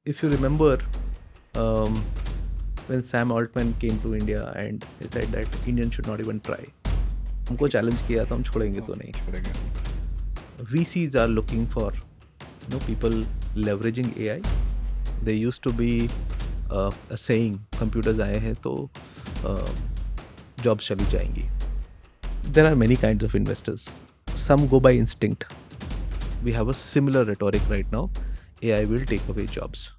if you remember, um, when Sam Altman came to India and he said that Indians should not even try. हमको challenge किया तो हम छोड़ेंगे तो नहीं. छोड़ेंगे. VCs are looking for people leveraging AI. There used to be a saying, computers आए हैं तो jobs चली जाएंगी. There are many kinds of investors. Some go by instinct. We have a similar rhetoric right now. AI will take away jobs.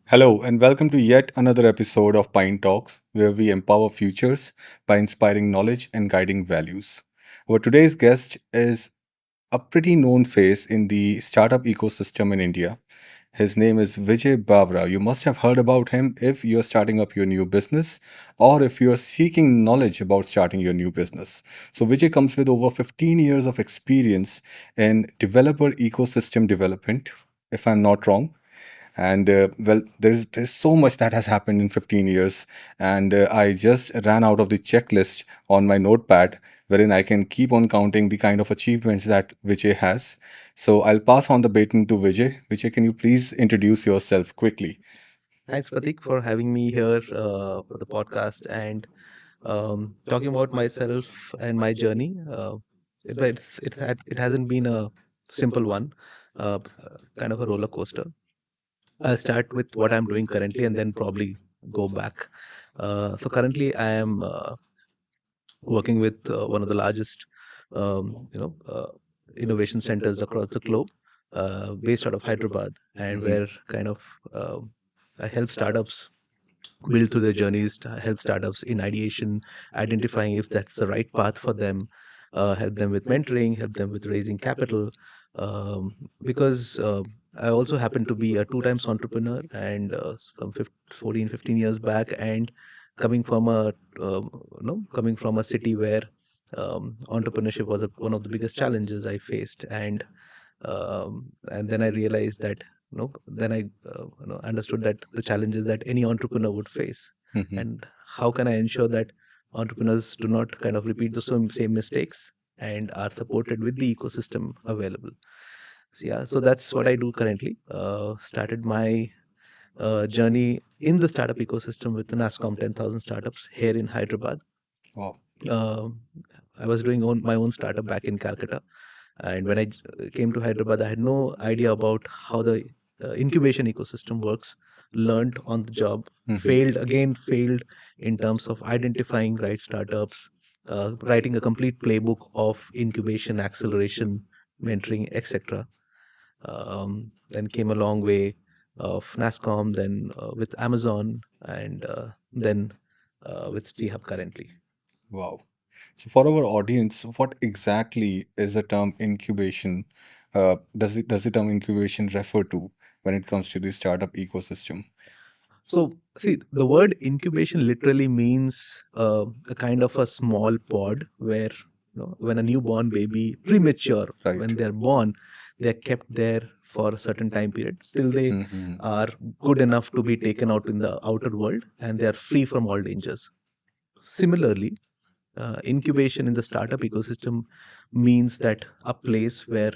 Hello, and welcome to yet another episode of Pine Talks, where we empower futures by inspiring knowledge and guiding values. Our today's guest is a pretty known face in the startup ecosystem in India. His name is Vijay Bawra. You must have heard about him if you're starting up your new business or if you're seeking knowledge about starting your new business. So, Vijay comes with over 15 years of experience in developer ecosystem development, if I'm not wrong. And well, there's so much that has happened in 15 years, and I just ran out of the checklist on my notepad wherein I can keep on counting the kind of achievements that Vijay has. So I'll pass on the baton to Vijay. Vijay, can you please introduce yourself quickly? Thanks, Prateek, for having me here for the podcast and talking about myself and my journey. It hasn't been a simple one, kind of a roller coaster. I'll start with what I'm doing currently and then probably go back. So currently, I am working with one of the largest, innovation centers across the globe, based out of Hyderabad, and Mhm. where kind of I help startups build through their journeys, to help startups in ideation, identifying if that's the right path for them, help them with mentoring, help them with raising capital. Because I also happen to be a two times entrepreneur and some 14, 15 years back, and coming from a coming from a city where entrepreneurship was one of the biggest challenges I faced, and then I realized that then I understood that the challenges that any entrepreneur would face, Mhm. and how can I ensure that entrepreneurs do not kind of repeat the same mistakes and are supported with the ecosystem available. So yeah, so that's what I do currently. Started my journey in the startup ecosystem with the NASSCOM 10,000 startups here in Hyderabad. Wow. Uh, I was doing my own startup back in Calcutta, and when I came to Hyderabad, I had no idea about how the incubation ecosystem works. Learned on the job, Mhm. failed in terms of identifying right startups, writing a complete playbook of incubation, acceleration, mentoring, etc. Then came a long way of NASCOM, then with Amazon, and then with T Hub currently. Wow. So for our audience, what exactly is the term incubation? Does the term incubation refer to when it comes to the startup ecosystem? So, see, the word incubation literally means a kind of a small pod where, when a newborn baby, premature, Right. when they're born, they're kept there for a certain time period till they Mhm. are good enough to be taken out in the outer world and they are free from all dangers. Similarly, incubation in the startup ecosystem means that a place where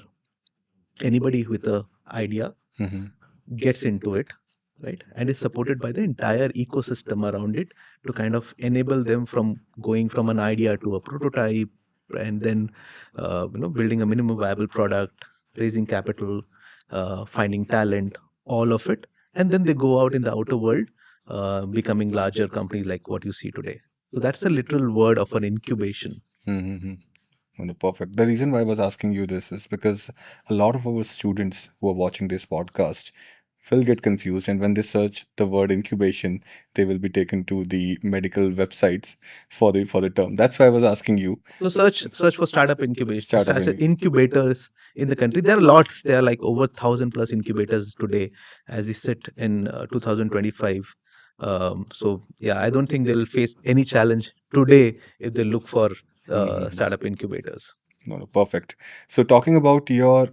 anybody with a idea Mhm. gets into it, right, and is supported by the entire ecosystem around it to kind of enable them from going from an idea to a prototype, and then building a minimum viable product, raising capital, finding talent, all of it, and then they go out in the outer world, becoming larger companies like what you see today. So that's the literal word of an incubation. Mhm. No, perfect. The reason why I was asking you this is because a lot of our students who are watching this podcast will get confused, and when they search the word incubation, they will be taken to the medical websites for the term. That's why I was asking you. So search for startup incubation, Startup such as in. incubators in the country. There are lots. There are like over 1,000 plus incubators today, as we sit in 2025. So yeah, I don't think they'll face any challenge today if they look for Mhm. startup incubators. No, no, perfect. So talking about your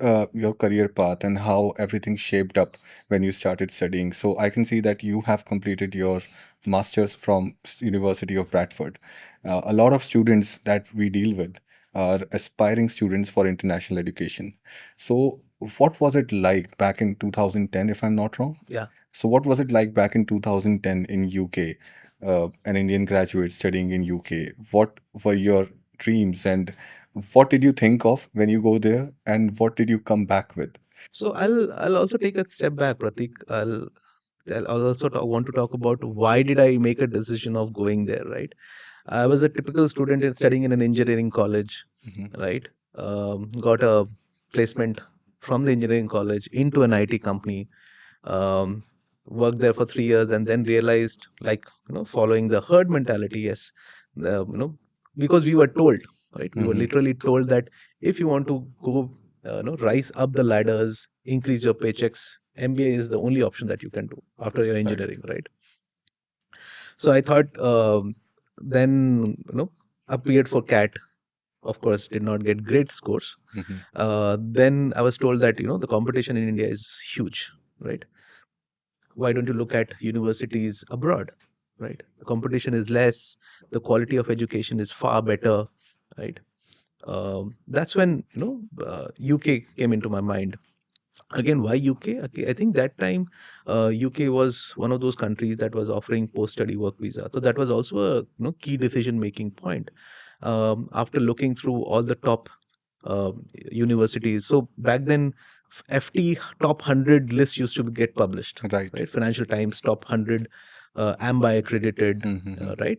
career path and how everything shaped up when you started studying. So I can see that you have completed your masters from University of Bradford. A lot of students that we deal with are aspiring students for international education. So what was it like back in 2010, if I'm not wrong? Yeah. So what was it like back in 2010 in UK? An Indian graduate studying in UK. What were your dreams and what did you think of when you go there and what did you come back with? So I'll also take a step back, Pratik. I'll also want to talk about why did I make a decision of going there, right? I was a typical student in studying in an engineering college, Mhm. right? Got a placement from the engineering college into an IT company. Um, Worked there for 3 years and then realized, like, following the herd mentality, yes, because we were told, right? We were Mhm. literally told that if you want to go, rise up the ladders, increase your paychecks, MBA is the only option that you can do after your Right. engineering, right? So I thought, then, appeared for CAT, of course, did not get great scores. Mhm. Then I was told that, the competition in India is huge, right? Why don't you look at universities abroad, right? The competition is less, the quality of education is far better, right? That's when, UK came into my mind. Again, why UK? Okay, I think that time UK was one of those countries that was offering post-study work visa. So that was also a key decision-making point. After looking through all the top uh, universities, so back then, FT top 100 lists used to get published, Right. right? Financial Times top 100, AMBI accredited, Mhm. right?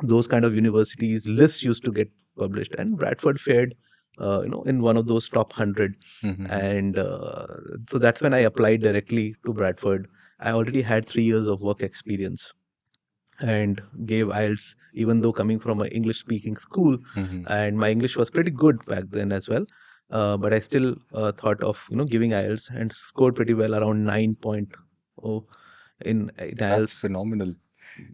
Those kind of universities lists used to get published, and Bradford fared in one of those top 100. Mhm. And so that's when I applied directly to Bradford. I already had 3 years of work experience and gave IELTS, even though coming from an English speaking school, Mhm. and my English was pretty good back then as well. But I still thought of giving IELTS and scored pretty well, around 9.0 in That's IELTS. phenomenal.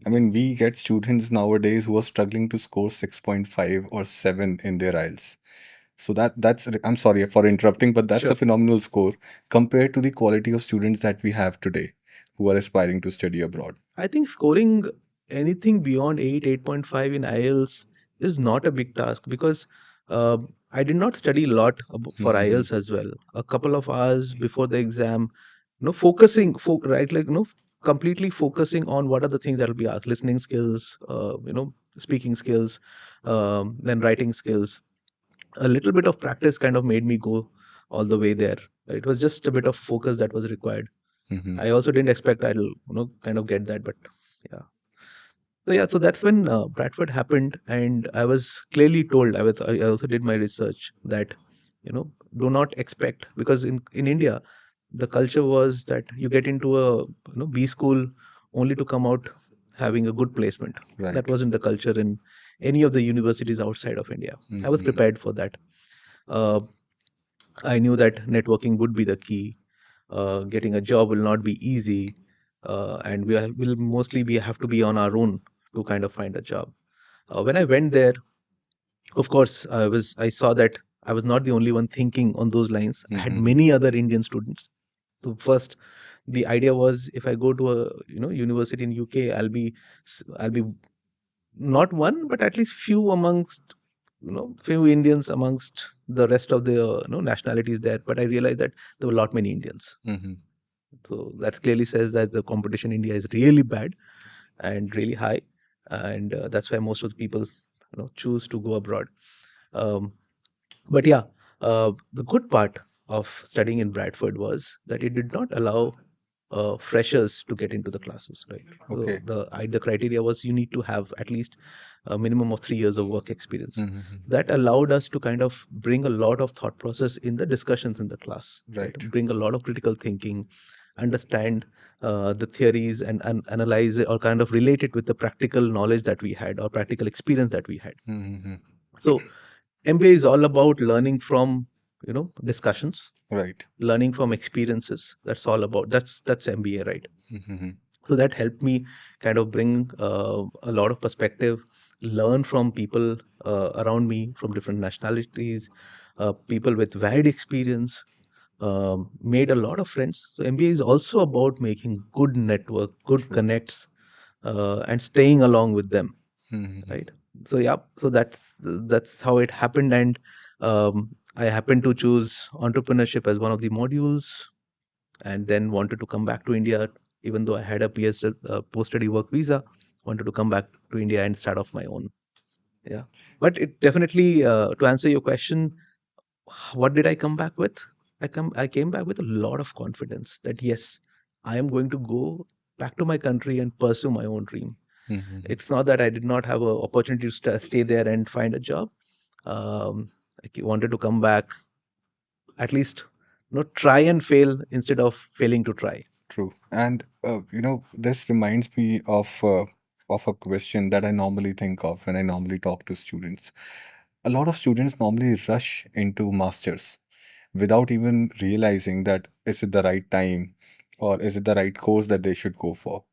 I mean, we get students nowadays who are struggling to score 6.5 or 7 in their IELTS. So that's I'm sorry for interrupting, but that's a Sure. phenomenal score compared to the quality of students that we have today who are aspiring to study abroad. I think scoring anything beyond 8, 8.5 in IELTS is not a big task, because I did not study a lot for Mhm. IELTS as well. A couple of hours before the exam, right, like, completely focusing on what are the things that will be asked: listening skills, speaking skills, then writing skills. A little bit of practice kind of made me go all the way there. It was just a bit of focus that was required. Mhm. I also didn't expect I'll, kind of get that, but yeah. So yeah, so that's when Bradford happened, and I was clearly told. I also did my research that, do not expect, because in India, the culture was that you get into a B school only to come out having a good placement. That Right. wasn't the culture in any of the universities outside of India. I was Mhm. prepared for that. Uh, I knew that networking would be the key. Getting a job will not be easy, and will mostly be have to be on our own to kind of find a job. When I went there, of course, I saw that I was not the only one thinking on those lines. I had Mhm. many other Indian students. So first, the idea was, if I go to a university in UK, I'll be not one, but at least few amongst few Indians amongst the rest of the nationalities there. But I realized that there were a lot many Indians. Mhm. So that clearly says that the competition in India is really bad and really high, and that's why most of the people choose to go abroad. Um, but yeah, the good part of studying in Bradford was that it did not allow freshers to get into the classes, right? So Okay. the criteria was you need to have at least a minimum of 3 years of work experience. Mhm. That allowed us to kind of bring a lot of thought process in the discussions in the class, right? Right. Bring a lot of critical thinking, understand the theories, and analyze it, or kind of relate it with the practical knowledge that we had, or practical experience that we had. Mhm. So MBA is all about learning from discussions, Right. learning from experiences. That's all about. That's MBA, right? Mhm. So that helped me kind of bring a lot of perspective. learn from people around me from different nationalities, people with varied experience, made a lot of friends. So MBA is also about making good network, good True. connects, and staying along with them, Mm-hmm. right? So yeah, so that's how it happened, and I happened to choose entrepreneurship as one of the modules, and then wanted to come back to India, even though I had a post-study work visa. Wanted to come back to India and start off my own. Yeah, but it definitely, to answer your question, what did I come back with? I came back with a lot of confidence that yes, I am going to go back to my country and pursue my own dream. Mm-hmm. It's not that I did not have an opportunity to stay there and find a job. I wanted to come back, at least, try and fail instead of failing to try. True. And this reminds me of a question that I normally think of when I normally talk to students. A lot of students normally rush into masters without even realizing that is it the right time or is it the right course that they should go for.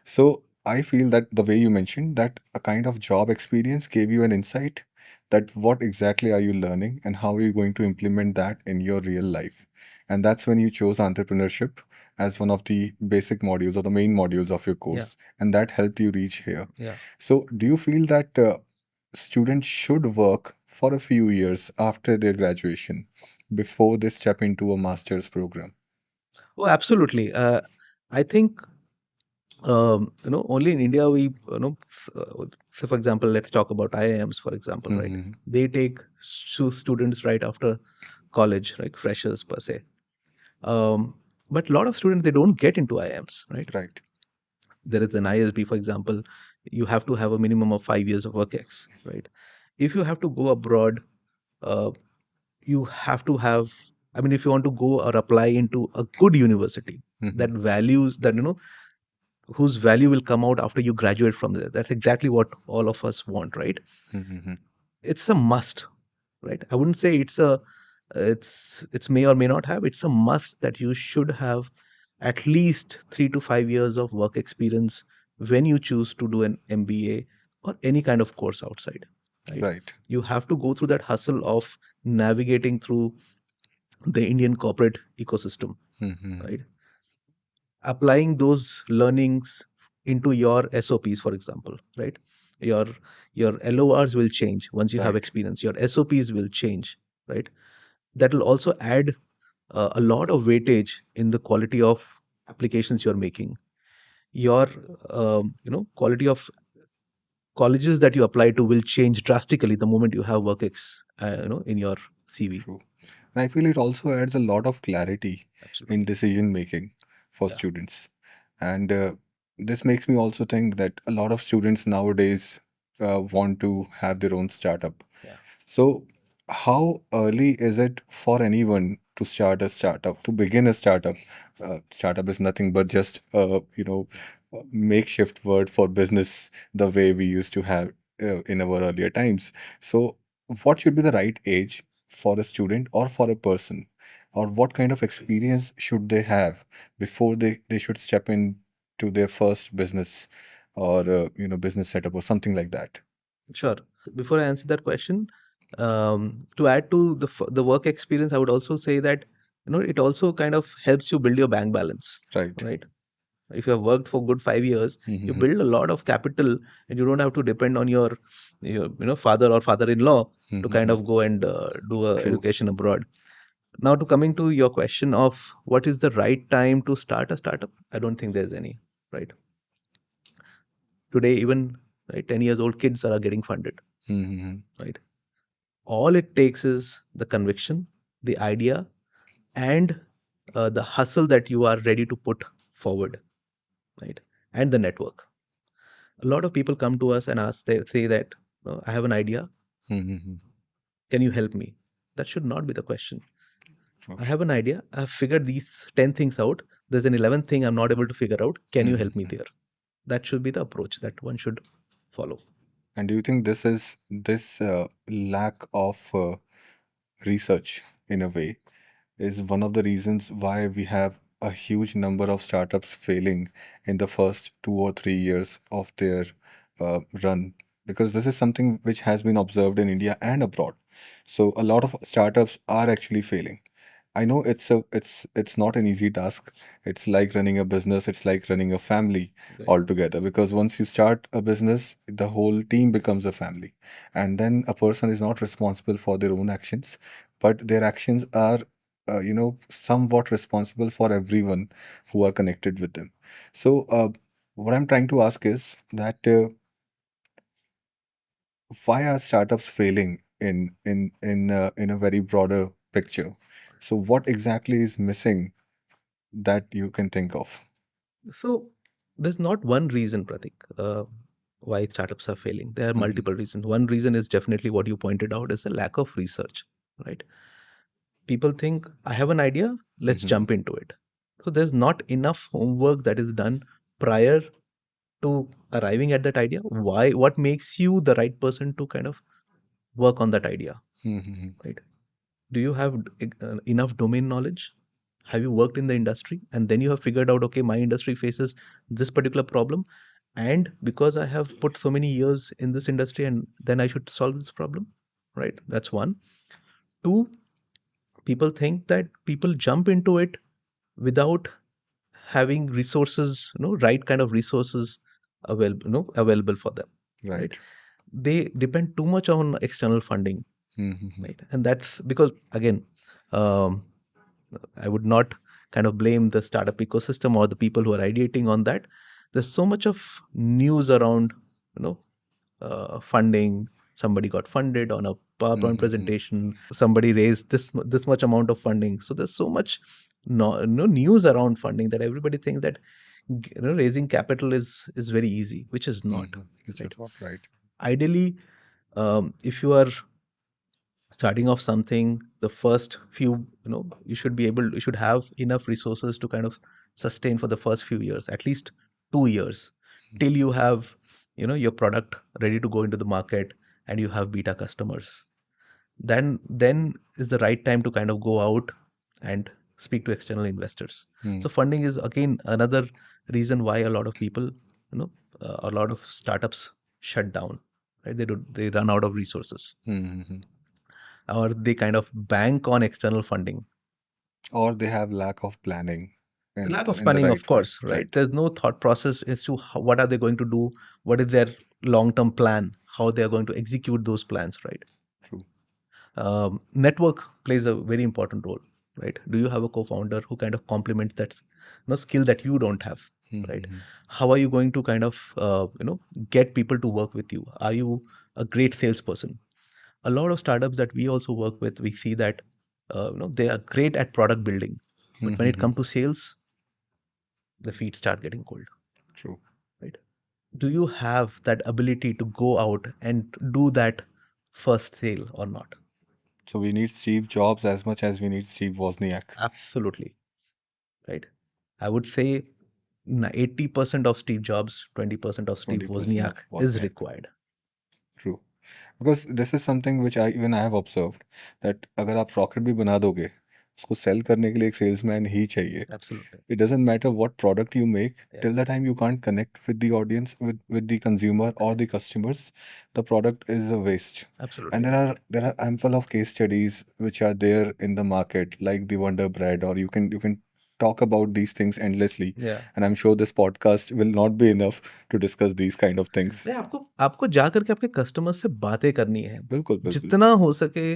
So I feel that the way you mentioned that a kind of job experience gave you an insight that what exactly are you learning and how are you going to implement that in your real life. And that's when you chose entrepreneurship as one of the basic modules or the main modules of your Yeah, course. And that helped you reach here. yeah. So do you feel that students should work for a few years after their graduation before they step into a master's program? Oh, absolutely. I think, only in India we, so for example, let's talk about IIMs, for example, right? Hmm. They take students right after college, right? Freshers per se. Um, but a lot of students, they don't get into IIMs, right? Right. There is an ISB, for example, you have to have a minimum of 5 years of work ex, right? If you have to go abroad, uh, you have to have, I mean, if you want to go or apply into a good university Hmm. that values that, whose value will come out after you graduate from there. That's exactly what all of us want, right? Hmm. It's a must, right? I wouldn't say it's may or may not have. It's a must that you should have at least 3 to 5 years of work experience when you choose to do an MBA or any kind of course outside, right? Right. You have to go through that hustle of navigating through the Indian corporate ecosystem, Hmm. right? Applying those learnings into your SOPs, for example, right? Your your LORs will change once you have Right. experience. Your SOPs will change, right? That will also add a lot of weightage in the quality of applications you're making. Your quality of colleges that you apply to will change drastically the moment you have in your CV. True. And I feel it also adds a lot of clarity in Absolutely. decision making for Yeah. students. And this makes me also think that a lot of students nowadays want to have their own startup. Yeah. So, how early is it for anyone to start a startup, to begin a startup? Startup is nothing but just a makeshift word for business, the way we used to have in our earlier times. So, what should be the right age for a student or for a person, or what kind of experience should they have before they should step in to their first business or business setup or something like that? Sure. Before I answer that question, to add to the work experience, I would also say that it also kind of helps you build your bank balance, Right. right? If you have worked for good 5 years, you Mm-hmm. build a lot of capital, and you don't have to depend on your father or father-in-law to kind Mm-hmm. of go and do a True. education abroad. Now, to coming to your question of what is the right time to start a startup, I don't think there's any, right? Today, even right, 10 years old kids are getting funded, Mm-hmm. right? All it takes is the conviction, the idea, and the hustle that you are ready to put forward, right? And the network. A lot of people come to us and they say that, I have an idea. Mm-hmm. Can you help me? That should not be the question. True. I have an idea. I've figured these 10 things out. There's an 11th thing I'm not able to figure out. Can you help me Mm-hmm. there? That should be the approach that one should follow. And do you think this lack of research in a way is one of the reasons why we have a huge number of startups failing in the first 2 or 3 years of their run? because this is something which has been observed in India and abroad. So a lot of startups are actually failing. I know it's not an easy task. It's like running a business, it's like running a family Right. altogether, because once you start a business, the whole team becomes a family. And then a person is not responsible for their own actions, but their actions are somewhat responsible for everyone who are connected with them. So what I'm trying to ask is that why are startups failing in a very broader picture? So what exactly is missing that you can think of? So there's not one reason, Pratik, why startups are failing. There are Mhm, multiple reasons. One reason is definitely what you pointed out is the lack of research, right? People think, I have an idea, let's mhm, jump into it. So there's not enough homework that is done prior to arriving at that idea. Why? What makes you the right person to kind of work on that idea, mhm, right? Do you have enough domain knowledge? Have you worked in the industry and then you have figured out, okay, my industry faces this particular problem, and because I have put so many years in this industry, and then I should solve this problem, right? That's one. Two, people think that people jump into it without having resources, right kind of resources available for them, right? right. They depend too much on external funding, Mhm, right? And that's because, again, um, I would not kind of blame the startup ecosystem or the people who are ideating on that. There's so much of news around, you know, funding. Somebody got funded on a PowerPoint mhm, presentation. Somebody raised this much amount of funding. So there's so much no news around funding that everybody thinks that raising capital is very easy, which is not, mhm. Which right? is not right. Ideally, if you are starting off something, the first few, you should have enough resources to kind of sustain for the first few years, at least 2 years, till you have, your product ready to go into the market and you have beta customers. Then is the right time to kind of go out and speak to external investors. Hmm. So funding is again another reason why a lot of people, a lot of startups shut down, right? They run out of resources, Mhm. or they kind of bank on external funding. Or they have lack of planning Lack of in the planning, of right way. course, right? Right. There's no thought process as to what are they going to do, what is their long-term plan, how they are going to execute those plans, right? True. Network plays a very important role, right? Do you have a co-founder who kind of complements that skill that you don't have, right? Mhm, How are you going to kind of get people to work with you? Are you a great salesperson? A lot of startups that we also work with, we see that they are great at product building, but when it mhm. comes to sales, the feet start getting cold, True. right? Do you have that ability to go out and do that first sale or not? So we need Steve Jobs as much as we need Steve Wozniak. Absolutely, right? I would say 80% of Steve Jobs, 20% of Steve 20% of Wozniak is Wozniak. required. True. Because this is something which I have observed, that अगर आप rocket भी बना दोगे, उसको cell करने के लिए एक सेल्समैन ही चाहिए. Absolutely. It doesn't matter what product you make, Yeah, till the time you can't connect with the audience, with the consumer or the customers, the product is a waste. And absolutely. there are ample of case studies which are there in the market, like the Wonder Bread, or you can talk about these things endlessly. Yeah. And I'm sure this podcast will not be enough to discuss these kind of things. नहीं, आपको आपको जा करके आपके customer से बातें करनी है। बिल्कुल, बिल्कुल. जितना हो सके,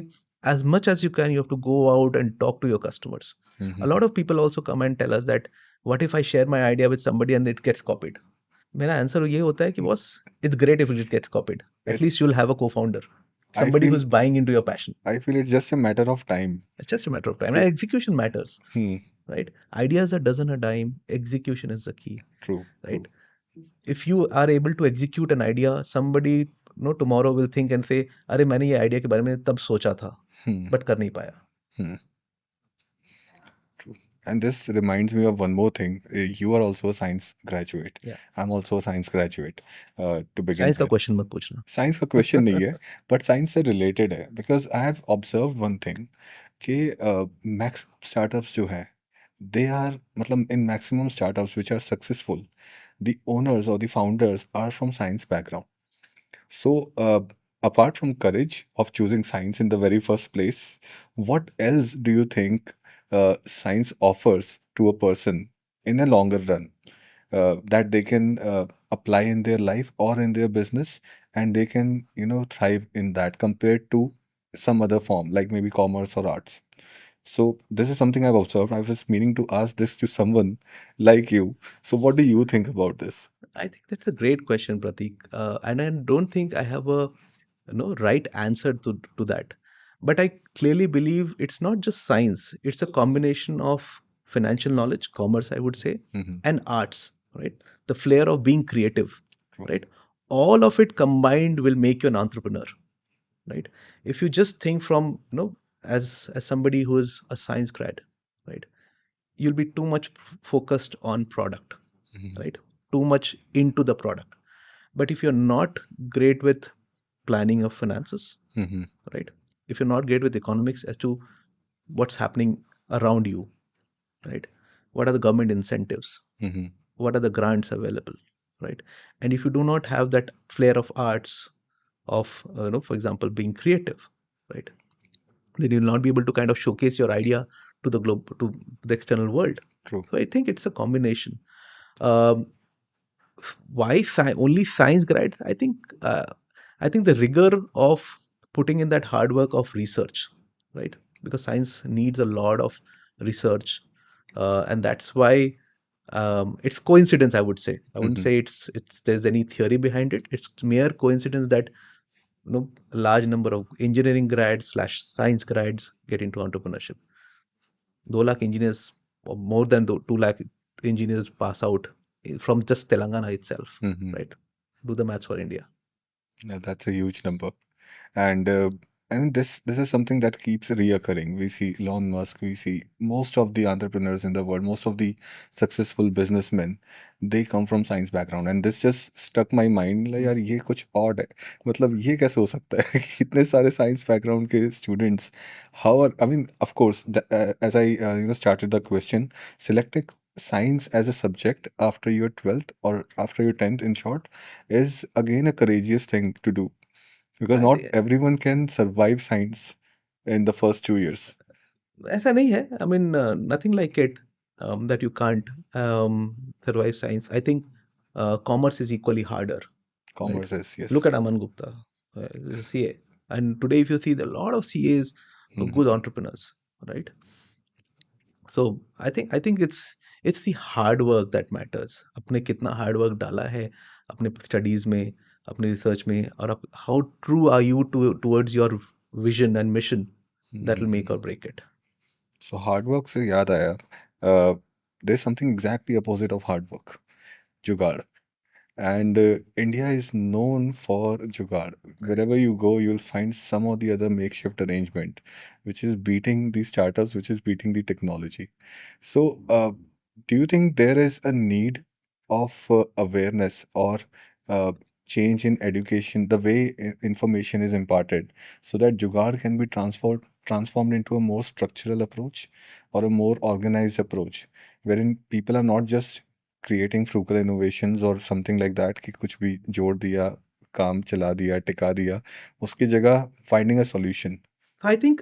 as much as you can, you have to go out and talk to your customers. A hmm. lot of people also come and tell us that, what if I share my idea with somebody and it gets copied? मेरा answer ये होता है कि boss, it's great if it gets copied, at least It's you will have a co-founder, I somebody feel who's buying into your passion. I feel it's just a matter of time. It's just a matter of time, and Because, execution matters, hmm, right? Ideas are dozen a dime, execution is the key, true, right? true. If you are able to execute an idea, somebody tomorrow will think and say, अरे मैंने ये idea के बारे में तब सोचा था, Hmm, but कर नहीं पाया. hmm, true. And this reminds me of one more thing. You are also a science graduate. Yeah. I'm also a science graduate, to begin science का with. क्वेश्चन मत पूछना. साइंस का क्वेश्चन नहीं है, but science से related है, because I have observe one thing कि max startups जो है, दे आर मतलब in maximum startups which are successful, the owners और the founders are from science background. So, apart from courage of choosing science in the very first place, what else do you think science offers to a person in a longer run that they can apply in their life or in their business, and they can, thrive in that compared to some other form, like maybe commerce or arts? So, this is something I've observed. I was meaning to ask this to someone like you. So, what do you think about this? I think that's a great question, Pratik, and I don't think I have a right answer to that. But I clearly believe it's not just science; it's a combination of financial knowledge, commerce, I would say, Hmm. and arts, right? The flair of being creative, True. right? All of it combined will make you an entrepreneur, right? If you just think from as somebody who is a science grad, right? You'll be too much focused on product, Hmm. right? Too much into the product. But if you're not great with planning of finances, Hmm. right? If you're not great with economics as to what's happening around you, right? What are the government incentives? Hmm. What are the grants available, right? And if you do not have that flair of arts, of for example, being creative, right? Then you'll not be able to kind of showcase your idea to the globe, to the external world. True. So I think it's a combination. Um, why only science grads? I think the rigor of putting in that hard work of research, right? Because science needs a lot of research, and that's why it's coincidence. I would say I wouldn't Hmm. say it's there's any theory behind it. It's mere coincidence that a large number of engineering grads slash science grads get into entrepreneurship. 2 lakh engineers, or more than 2 lakh engineers pass out from just Telangana itself, Hmm. right? Do the maths for India. Yeah, that's a huge number. And this is something that keeps reoccurring. We see Elon Musk, we see most of the entrepreneurs in the world, most of the successful businessmen, they come from science background. And this just stuck my mind, like यार ये कुछ odd है. मतलब ये कैसे हो सकता है कि इतने सारे science background के students, how are, I mean, of course, as I started the question, selecting science as a subject after your 12th or after your 10th, in short, is again a courageous thing to do, because I not think everyone can survive science in the first 2 years. ऐसा नहीं है. I mean, nothing like it that you can't survive science. I think commerce is equally harder, right? Commerce is, Look yes. at Aman Gupta, CA, and today if you see a lot of CAs are Mhm. good entrepreneurs, right? So I think it's the hard work that matters. अपने कितना hard work डाला है अपने studies में, अपने research में, और how true are you towards your vision and mission, that will make Mhm. or break it. So hard work से याद आया, uh, there's something exactly opposite of hard work, जुगाड़. And India is known for jugaad. Wherever you go, you'll find some or the other makeshift arrangement, which is beating the startups, which is beating the technology. So, do you think there is a need of awareness or uh, change in education, the way information is imparted, so that jugaad can be transformed into a more structural approach or a more organized approach, wherein people are not just creating frugal innovations or something like that कि कुछ भी जोड़ दिया, काम चला दिया, टिका दिया, उसकी जगह finding a solution. I think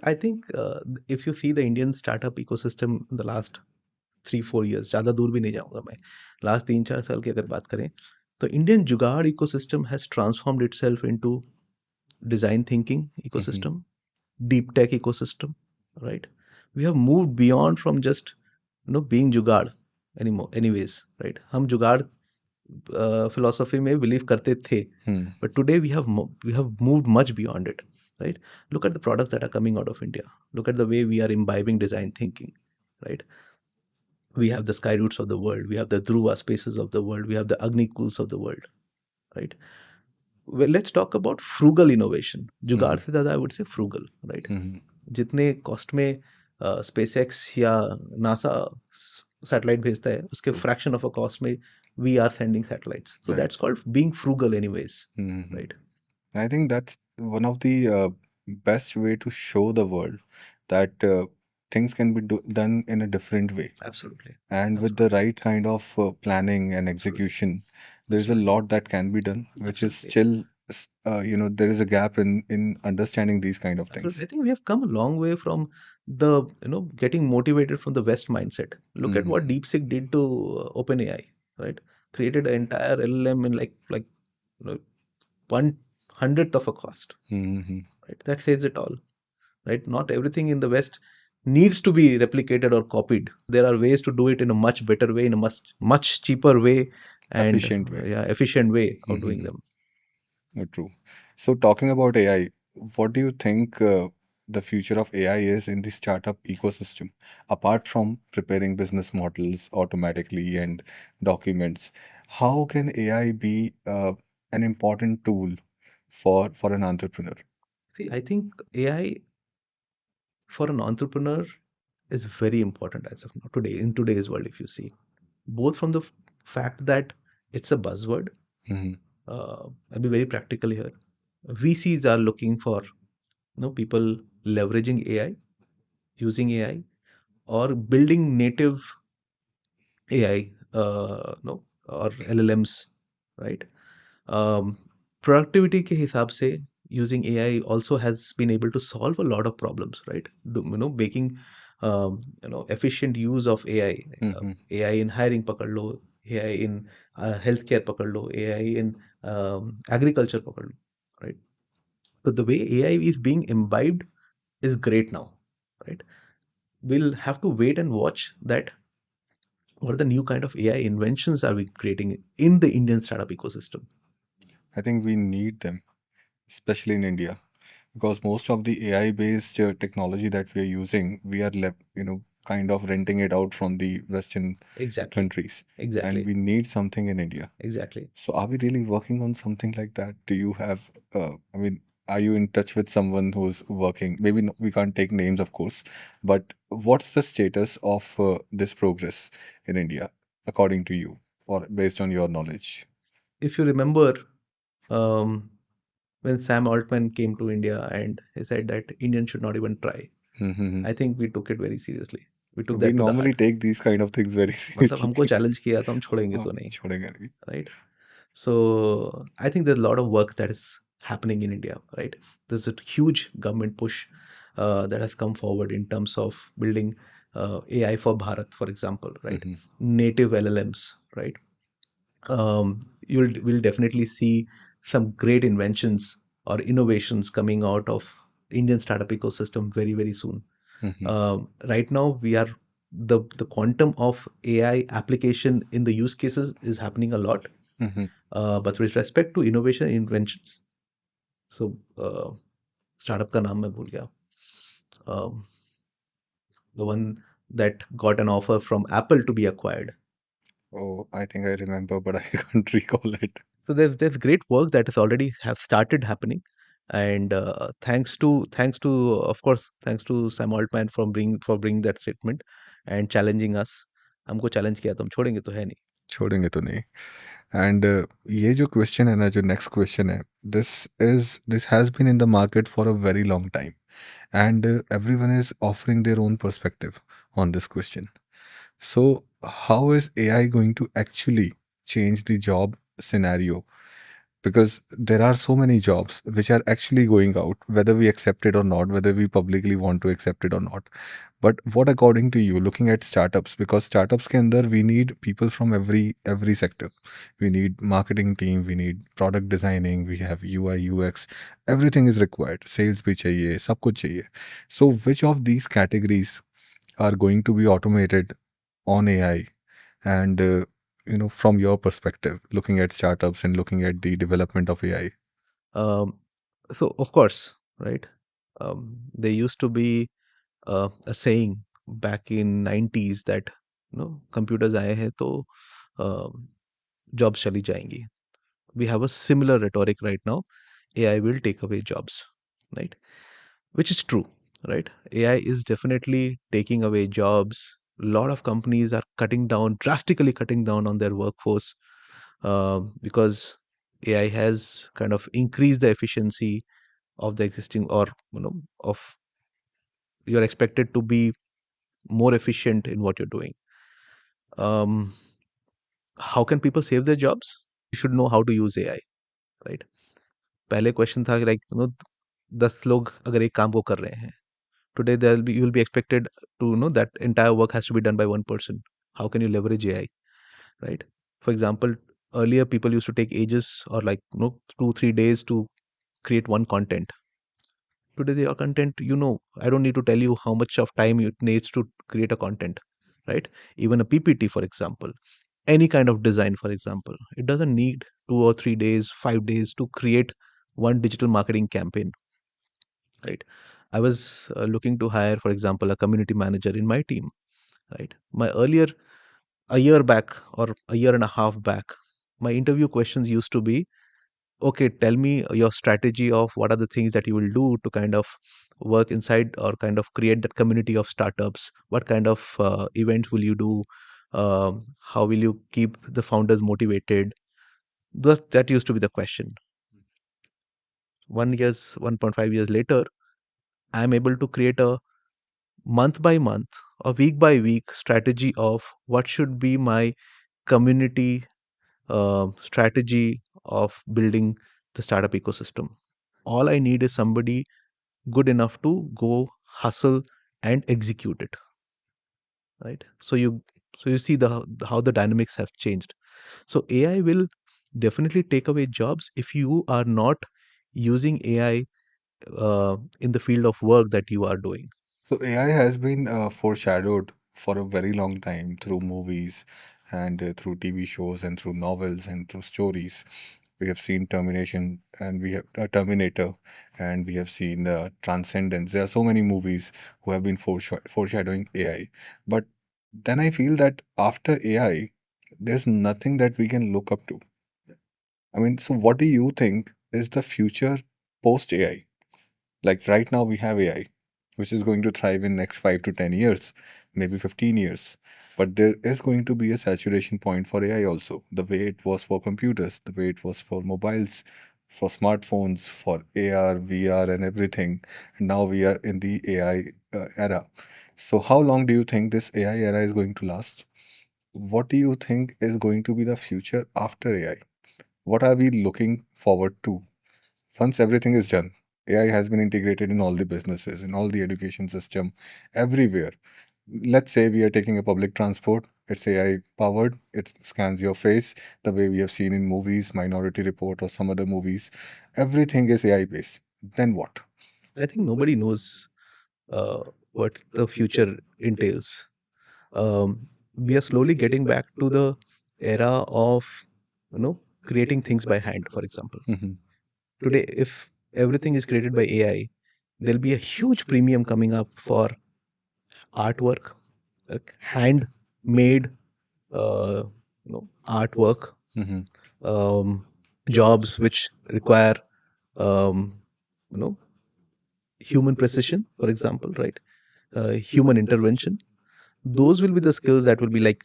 if you see the Indian startup ecosystem in the last 3-4 years, ज़्यादा दूर भी नहीं जाऊंगा मैं, लास्ट 3-4 साल की अगर बात करें, तो इंडियन जुगाड़ ecosystem has transformed itself into design thinking Mhm. ecosystem, deep tech ecosystem, right? We have moved beyond from just being जुगाड़ anymore, anyways, right? हम जुगाड़ philosophy में believe करते थे, Hmm. but today we have moved much beyond it, right? Look at the products that are coming out of India. Look at the way we are imbibing design thinking, right? We have the Skyroots of the world, we have the Dhruva spaces of the world, we have the Agni Cools of the world, right? Well, let's talk about frugal innovation. जुगाड़ Mhm. से ज़्यादा I would say frugal, right? Mhm. जितने cost में SpaceX या NASA satellite भेजता है, उसके True. Fraction of a cost में we are sending satellites. So that's Right. Called being frugal anyways, Mhm. Right? I think that's one of the best way to show the world that things can be done in a different way. Absolutely, And with the absolutely, right kind of planning and absolutely, execution, there's a absolutely, lot that can be done, which is absolutely. still. there is a gap in understanding these kind of Absolutely. things. I think we have come a long way from the, getting motivated from the West mindset. Look at Hmm. what DeepSeek did to OpenAI, right? Created an entire LLM in like you know, 1/100th of a cost, Hmm. right? That says it all, right? Not everything in the West needs to be replicated or copied. There are ways to do it in a much better way, in a much cheaper way, and Efficient way. yeah, efficient way of doing Hmm. them. True. So talking about AI, what do you think the future of AI is in the startup ecosystem? Apart from preparing business models automatically and documents, how can AI be an important tool for an entrepreneur? See, I think AI for an entrepreneur is very important as of now today in today's world. If you see, both from the fact that it's a buzzword, Hmm. I'll be very practical here. VCs are looking for people leveraging AI, using AI, or building native AI, no, or LLMs, right? Um, Productivity के हिसाब से using AI also has been able to solve a lot of problems, right? Making efficient use of AI, Hmm. AI in hiring पकड़ लो, AI in healthcare पकड़ लो, AI in agriculture पकड़ लो, right? So the way AI is being imbibed is great now, right? We'll have to wait and watch that what are the new kind of AI inventions are we creating in the Indian startup ecosystem. I think we need them, especially in India, because most of the AI based technology that we are using, we are kind of renting it out from the Western Exactly, countries, and exactly, we need something in India. exactly. So are we really working on something like that? Do you have, I mean, are you in touch with someone who's working? Maybe we can't take names, of course, but what's the status of this progress in India, according to you, or based on your knowledge? If you remember, um, when Sam Altman came to India and he said that Indians should not even try, Hmm. I think we took it very seriously. We took We that to the normally heart. take these kind of things very मतलब seriously. हमको challenge किया तो हम छोड़ेंगे हाँ, तो नहीं, छोड़ेंगे नहीं. right? So I think there's a lot of work that is happening in India, right? There's a huge government push that has come forward in terms of building AI for Bharat, for example, right? Hmm. Native LLMs, right? You'll will definitely see some great inventions or innovations coming out of Indian startup ecosystem very, very soon. Hmm. Right now, we are the quantum of AI application in the use cases is happening a lot, Hmm. but with respect to innovation inventions, so startup का नाम मैं भूल गया. Um, the one that got an offer from Apple to be acquired. Oh, I think I remember, but I can't recall it. So there's great work that has already have started happening, and thanks to of course thanks to Sam Altman for bringing that statement and challenging us. हमको challenge किया तो हम छोड़ेंगे तो है नहीं. छोड़ेंगे तो नहीं. एंड ये जो क्वेश्चन है ना, जो नेक्स्ट क्वेश्चन है, this has been in the market for a very long time, and everyone is offering their own perspective on this question. So how is AI going to actually change the job scenario? Because there are so many jobs which are actually going out, whether we accept it or not, whether we publicly want to accept it or not. But what, according to you, looking at startups, because startups ke andar we need people from every sector. We need marketing team, we need product designing, we have UI UX, everything is required. Sales bhi chahiye, sab kuch chahiye. So which of these categories are going to be automated on AI? And from your perspective, looking at startups and looking at the development of AI. Um, so of course, right? There used to be a saying back in 90s that computers आए हैं तो jobs चली जाएंगी. We have a similar rhetoric right now. AI will take away jobs, right? Which is true, right? AI is definitely taking away jobs. A lot of companies are cutting down, drastically cutting down on their workforce because AI has kind of increased the efficiency of the existing, or of you're expected to be more efficient in what you're doing. Um, how can people save their jobs? You should know how to use AI, right? पहले question था like 10 लोग अगर एक काम को कर रहे हैं, today there will be, you will be expected to know that entire work has to be done by one person. How can you leverage AI, right? For example, earlier people used to take ages or like 2-3 days to create one content. Today your content, I don't need to tell you how much of time it needs to create a content, right? Even a PPT, for example, any kind of design, for example, it doesn't need 2 or 3 days, 5 days to create one digital marketing campaign, right? I was looking to hire, for example, a community manager in my team, right? My earlier, a year back or a year and a half back, my interview questions used to be, okay, tell me your strategy of what are the things that you will do to kind of work inside or kind of create that community of startups. What kind of events will you do? How will you keep the founders motivated? That used to be the question. 1.5 years later, I'm able to create a month by month or week by week strategy of what should be my community strategy of building the startup ecosystem. All I need is somebody good enough to go hustle and execute it, right? So you see how the dynamics have changed. So AI will definitely take away jobs if you are not using AI in the field of work that you are doing. So AI has been foreshadowed for a very long time through movies and through TV shows and through novels and through stories. We have seen Termination and we have Terminator and we have seen Transcendence. There are so many movies who have been foreshadowing AI. But then I feel that after AI, there's nothing that we can look up to. I mean, so what do you think is the future post AI? Like right now we have AI, which is going to thrive in next 5 to 10 years, maybe 15 years. But there is going to be a saturation point for AI also. The way it was for computers, the way it was for mobiles, for smartphones, for AR, VR, and everything. And now we are in the AI era. So how long do you think this AI era is going to last? What do you think is going to be the future after AI? What are we looking forward to? Once everything is done, AI has been integrated in all the businesses, in all the education system, everywhere. Let's say we are taking a public transport, it's AI powered, it scans your face, the way we have seen in movies, Minority Report, or some other movies. Everything is AI based. Then what? I think nobody knows uh, what the future entails. We are slowly getting back to the era of creating things by hand, for example. Mhm, Today, if everything is created by AI, there'll be a huge premium coming up for artwork, like handmade artwork, mhm, um, jobs which require um, you know human precision, for example, right? Human intervention. Those will be the skills that will be like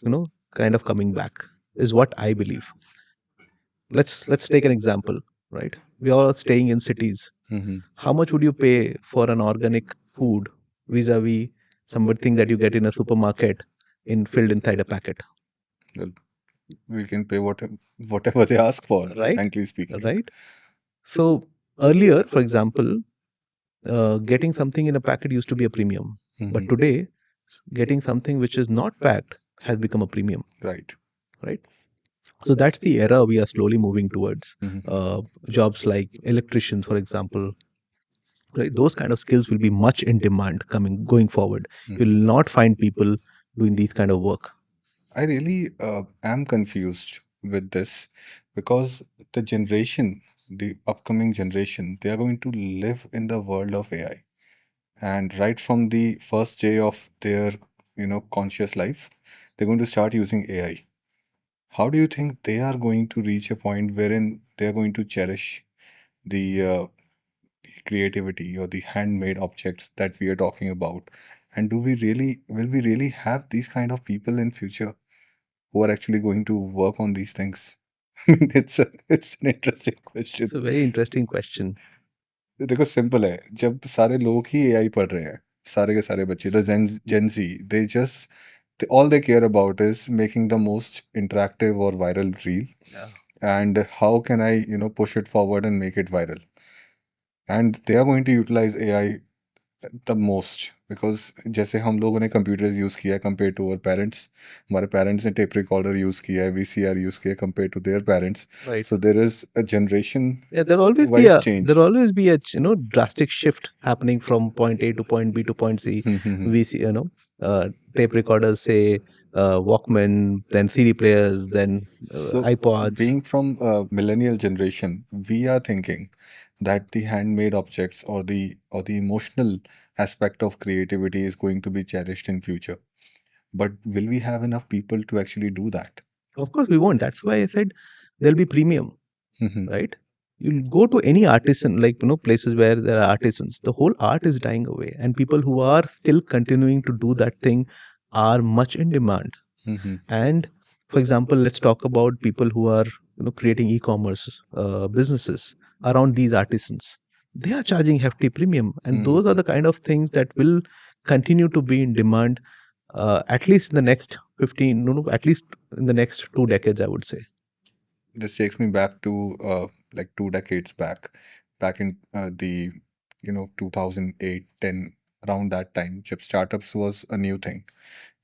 kind of coming back, is what I believe. Let's take an example, right? We are all staying in cities. mhm. How much would you pay for an organic food vis-a-vis something that you get in a supermarket in filled inside a packet, Well, we can pay whatever they ask for, right? frankly speaking. Right. So earlier, for example, getting something in a packet used to be a premium, but Mhm. today, getting something which is not packed has become a premium, Right. right? So that's the era we are slowly moving towards. Mhm. Uh, Jobs like electricians, for example, right? Those kind of skills will be much in demand coming going forward. You'll Mhm. not find people doing these kind of work. I really am confused with this because the generation, the upcoming generation, they are going to live in the world of AI. And right from the first day of their, conscious life, they're going to start using AI. How do you think they are going to reach a point wherein they're going to cherish the creativity or the handmade objects that we are talking about? And will we really have these kind of people in future who are actually going to work on these things? I mean, it's an interesting It's question. a very interesting question. देखो simple है जब सारे लोग ही AI पढ़ रहे हैं सारे के सारे बच्चे the Gen Z they just all they care about is making the most interactive or viral reel Yeah. and how can I push it forward and make it viral. and they are going to utilize AI the most, because जैसे हम लोगों ने computers use किया है compared to our parents, हमारे parents ने tape recorder use किया है, VCR use किया है compared to their parents. Right. So there is a generation Yeah, there'll always be wise a change. there'll always be a drastic shift happening from point A to point B to point C. We see tape recorders, say Walkman, then CD players, then So, iPods. being from a millennial generation, we are thinking that the handmade objects or the emotional aspect of creativity is going to be cherished in future. But will we have enough people to actually do that? Of course, we won't. That's why I said there'll be premium, Mhm, right? You'll go to any artisan, like places where there are artisans. The whole art is dying away, and people who are still continuing to do that thing are much in demand. mhm, And for example, let's talk about people who are creating e-commerce businesses around these artisans. They are charging hefty premium, and mm. those are the kind of things that will continue to be in demand at least in the next 15, no, no, at least in the next 2 decades, I would say. This takes me back to like 2 decades back, back in the 2008, 10, around that time, chip startups was a new thing.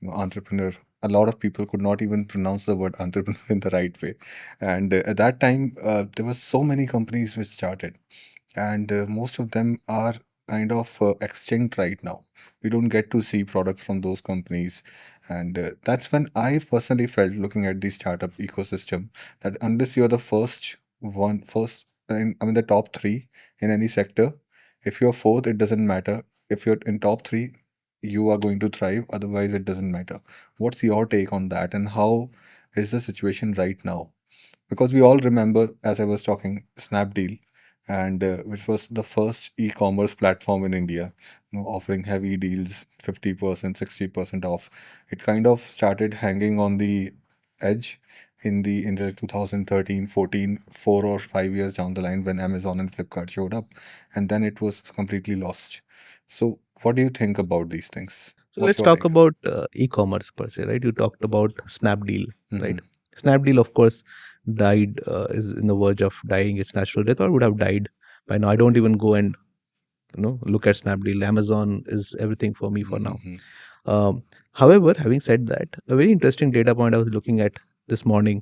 Entrepreneur. A lot of people could not even pronounce the word entrepreneur in the right way, and at that time, there were so many companies which started, and most of them are kind of extinct right now. We don't get to see products from those companies, and that's when I personally felt, looking at the startup ecosystem, that unless you're the first, I mean the top three in any sector, if you're fourth, it doesn't matter. If you're in top three, you are going to thrive. Otherwise, it doesn't matter. What's your take on that, and how is the situation right now? Because we all remember, as I was talking, Snapdeal, and which was the first e-commerce platform in India, offering heavy deals, 50%, 60% off. It kind of started hanging on the edge in the 2013, 14, 4 or 5 years down the line, when Amazon and Flipkart showed up, and then it was completely lost. So, what do you think about these things? So What's let's your talk take? about e-commerce per se, right? You talked about Snapdeal, Hmm. right? Snapdeal, of course, died, is in the verge of dying its natural death, or would have died by now. I don't even go and look at Snapdeal. Amazon is everything for me for now. Hmm. However, having said that, a very interesting data point I was looking at this morning.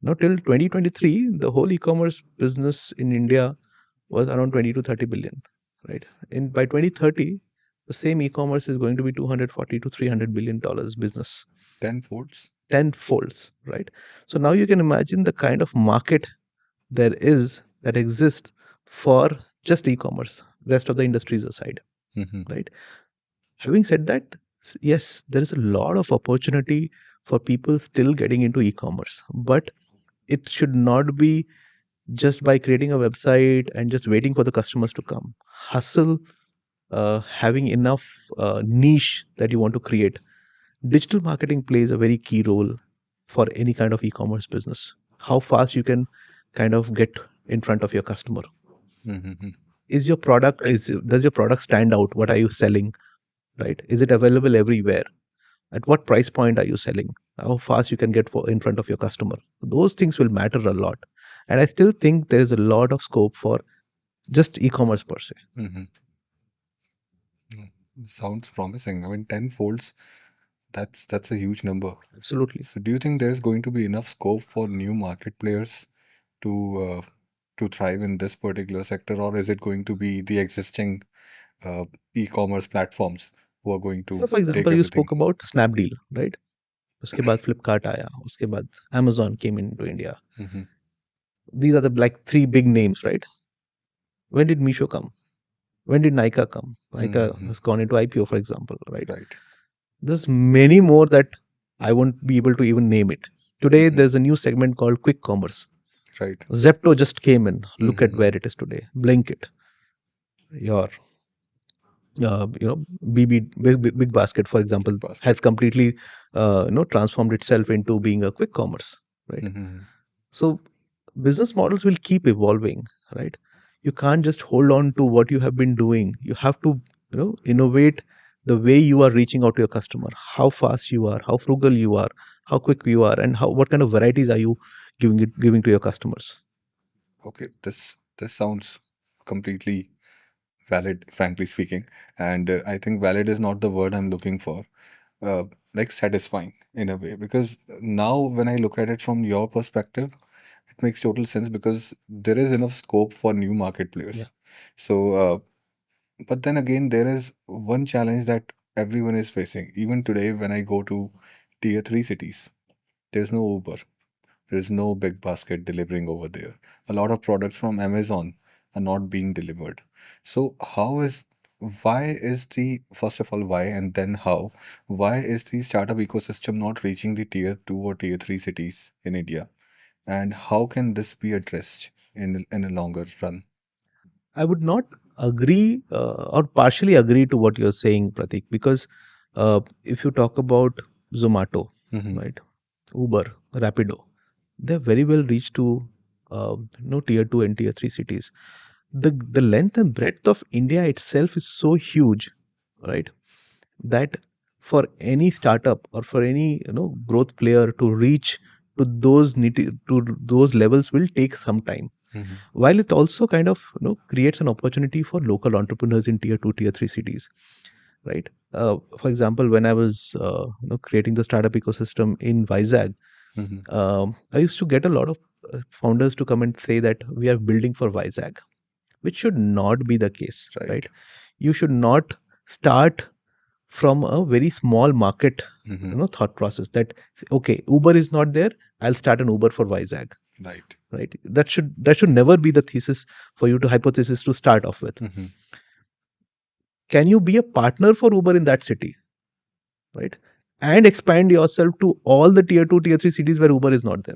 Now, till 2023, the whole e-commerce business in India was around 20 to 30 billion, right? And by 2030, the same e-commerce is going to be 240 to 300 billion dollars business, 10 folds. 10 folds, right? So now you can imagine the kind of market there is that exists for just e-commerce, rest of the industries aside, Hmm. right? Having said that, yes, there is a lot of opportunity for people still getting into e-commerce, but it should not be just by creating a website and just waiting for the customers to come. Hustle, having enough niche that you want to create. Digital marketing plays a very key role for any kind of e-commerce business. How fast you can kind of get in front of your customer. Hmm. Is your product is Does your product stand out? What are you selling? Right? Is it available everywhere? At what price point are you selling? How fast you can get in front of your customer? Those things will matter a lot. And I still think there is a lot of scope for just e-commerce per se. Hmm. Sounds promising. I mean, 10 folds, that's a huge number. Absolutely. So do you think there's going to be enough scope for new market players to to thrive in this particular sector, or is it going to be the existing uh, e-commerce platforms who are going So to for take example, you everything? spoke about Snapdeal, right? उसके बाद फ्लिपकार्ट आया, उसके बाद Amazon came into India. Hmm. These are the like three big names, right? When did Misho come? When did Nika come? Nika Hmm. has gone into IPO, for example, right? Right. There's many more that I won't be able to even name it. Today, Hmm. there's a new segment called quick commerce. Right. Zepto just came in. Look at Hmm. where it is today. Blinkit, your BB big basket, for example, Big basket. has completely transformed itself into being a quick commerce, right? Hmm. So business models will keep evolving, right? You can't just hold on to what you have been doing. You have to innovate the way you are reaching out to your customer, how fast you are, how frugal you are, how quick you are, and how what kind of varieties are you giving to your customers. Okay, this sounds completely. valid, frankly speaking. And I think valid is not the word I'm looking for. Uh, like satisfying in a way, because now when I look at it from your perspective, it makes total sense because there is enough scope for new market Yeah. players. So, but then again, there is one challenge that everyone is facing. Even today, when I go to tier three cities, there's no Uber. There's no big basket delivering over there. A lot of products from Amazon are not being delivered. So why is the, first of all, why, and then how, why is the startup ecosystem not reaching the tier two or tier three cities in India? And how can this be addressed in a longer run? I would not agree or partially agree to what you're saying, Pratik, because if you talk about Zomato, Mm-hmm. right, Uber, Rapido, they're very well reached to tier two and tier three cities. The length and breadth of India itself is so huge, right, that for any startup or for any growth player to reach to those levels will take some time, Mm-hmm. while it also kind of creates an opportunity for local entrepreneurs in tier 2 tier 3 cities, right? For example, when I was creating the startup ecosystem in Vizag, Mm-hmm. I used to get a lot of founders to come and say that we are building for Vizag, which should not be the case, Right. right? You should not start from a very small market Mm-hmm. thought process that okay, Uber is not there, I'll start an Uber for Vizag, Right. right? That should never be the thesis for you to hypothesis to start off with. Mm-hmm. Can you be a partner for Uber in that city, right? And expand yourself to all the tier 2 tier 3 cities where Uber is not there,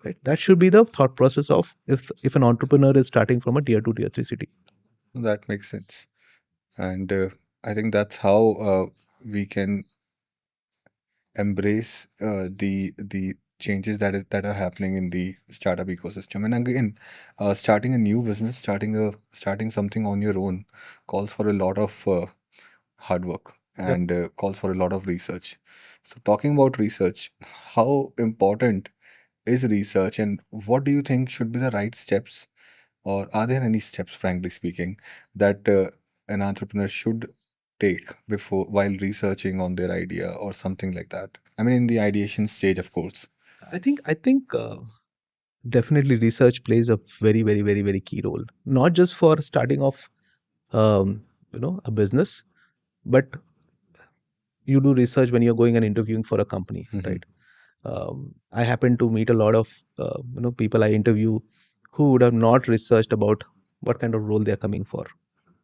right? That should be the thought process of if an entrepreneur is starting from a tier 2 tier 3 city. That makes sense. And I think that's how we can embrace the changes that are happening in the startup ecosystem. And again, starting a new business, starting something on your own, calls for a lot of hard work Yep. and calls for a lot of research. So, talking about research, how important is research, and what do you think should be the right steps, or are there any steps, frankly speaking, that an entrepreneur should take before while researching on their idea or something like that? I mean, in the ideation stage, of course. I think definitely research plays a very very very very key role, not just for starting off a business, but you do research when you're going and interviewing for a company, Hmm. right? I happen to meet a lot of people I interview who would have not researched about what kind of role they're coming for,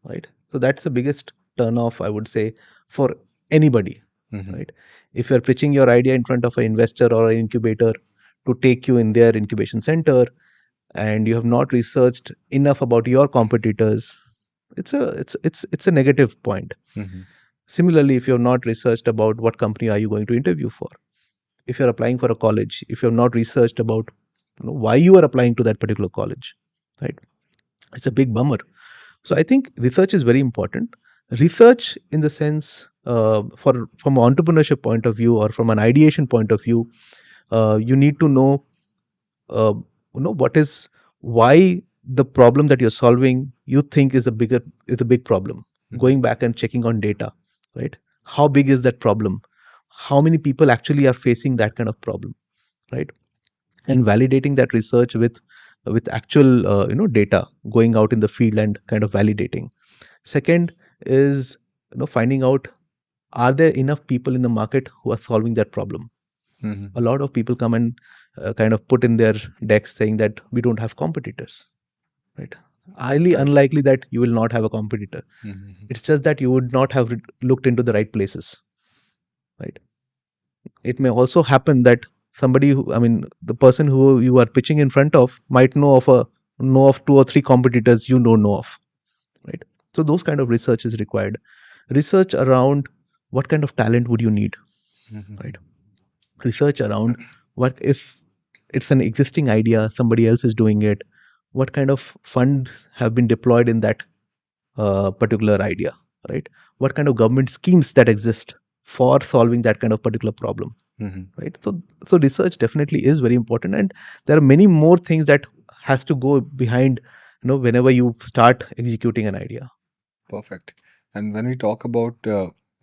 right? So that's the biggest turn off, I would say, for anybody, Hmm. right? If you're pitching your idea in front of an investor or an incubator to take you in their incubation center and you have not researched enough about your competitors, it's a negative point. Hmm. Similarly, if you have not researched about what company are you going to interview for, if you're applying for a college, if you have not researched about why you are applying to that particular college, right? It's a big bummer. So I think research is very important. Research in the sense, for from an entrepreneurship point of view or from an ideation point of view, you need to know uh, what is why the problem that you're solving you think is a big problem. Hmm. Going back and checking on data, right? How big is that problem? How many people actually are facing that kind of problem, right? And validating that research with actual data, going out in the field and kind of validating. Second is finding out, are there enough people in the market who are solving that problem? A Hmm. lot of people come and kind of put in their decks saying that we don't have competitors, right? Highly Right. unlikely that you will not have a competitor. Hmm. It's just that you would not have looked into the right places, right? It may also happen that somebody who, I mean, the person who you are pitching in front of might know of two or three competitors you don't know of, right? So those kind of research is required. Research around what kind of talent would you need, Hmm. right? Research around what if it's an existing idea, somebody else is doing it, what kind of funds have been deployed in that particular idea, right? What kind of government schemes that exist for solving that kind of particular problem, Hmm. right? So research definitely is very important, and there are many more things that has to go behind whenever you start executing an idea. Perfect. And when we talk about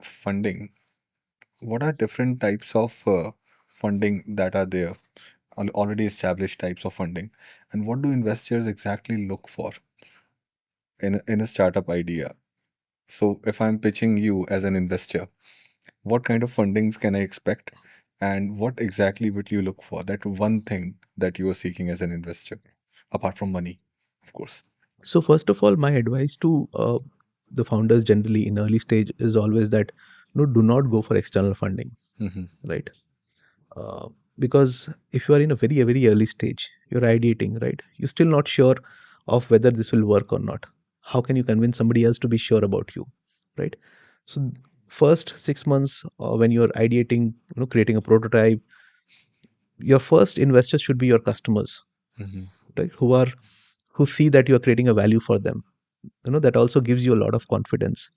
funding, what are different types of funding that are there, already established types of funding, and what do investors exactly look for in a startup idea? So, if I'm pitching you as an investor, what kind of fundings can I expect, and what exactly would you look for? That one thing that you are seeking as an investor, apart from money, of course. So first of all, my advice to the founders generally in early stage is always that do not go for external funding, Mm-hmm. right? uh, because if you are in a very early stage, you're ideating, right? You're still not sure of whether this will work or not. How can you convince somebody else to be sure about you, right? So first 6 months, when you're ideating, creating a prototype, your first investors should be your customers, Mm-hmm. right? Who see that you are creating a value for them. That also gives you a lot of confidence.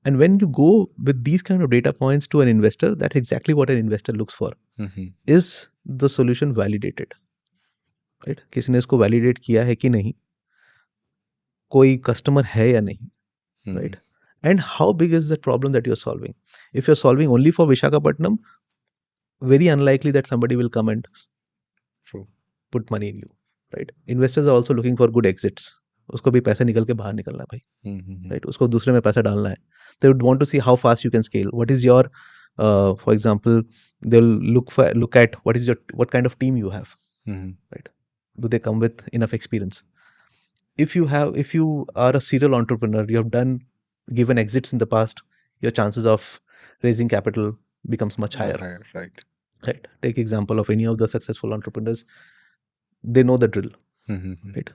And when you go with these kind of data points to an investor, that's exactly what an investor looks for. Mm-hmm. Is the solution validated, right? किसी ने इसको validate किया है कि नहीं, कोई customer है या नहीं, Mm-hmm. Right? And how big is the problem that you are solving? If you are solving only for Visakhapatnam, very unlikely that somebody will come and True. put money in you, right? Investors are also looking for good exits. उसको भी पैसे निकल के बाहर निकलना है भाई, Mm-hmm. Right? उसको दूसरे में पैसा डालना है. They would want to see how fast you can scale. What is your, for example, they'll look at what kind of team you have, Mm-hmm. right? Do they come with enough experience? If you are a serial entrepreneur, you have done given exits in the past, your chances of raising capital becomes much Are higher, higher, right? right? Take example of any of the successful entrepreneurs. They know the drill, Mm-hmm. right?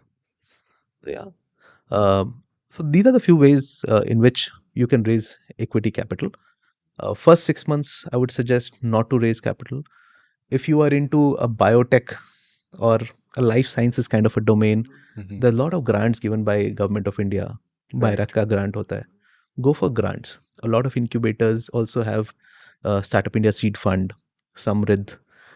So, yeah. So these are the few ways in which you can raise equity capital. First 6 months, I would suggest not to raise capital. If you are into a biotech or a life sciences kind of a domain, Mm-hmm. there are a lot of grants given by Government of India. Right. Bayrak का grant होता है. Go for grants. A lot of incubators also have Startup India Seed Fund, Samrid,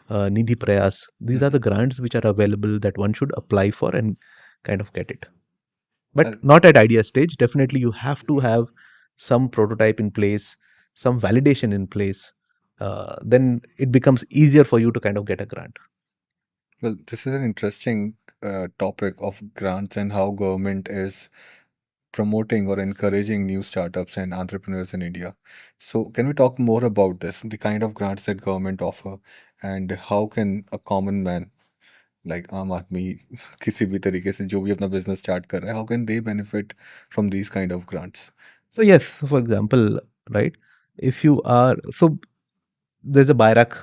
Nidhi Prayas. These are Mm-hmm. the grants which are available that one should apply for and kind of get it. Uh, But not at idea stage. Definitely, you have to have some prototype in place, some validation in place. Then it becomes easier for you to kind of get a grant. well, this is an interesting topic of grants and how government is promoting or encouraging new startups and entrepreneurs in India. So, can we talk more about this, the kind of grants that government offer, and how can a common man like आम आदमी किसी भी तरीके से जो भी अपना business start कर रहा है, how can they benefit from these kind of grants? So yes, for example, right? If you are so there's a Bayrak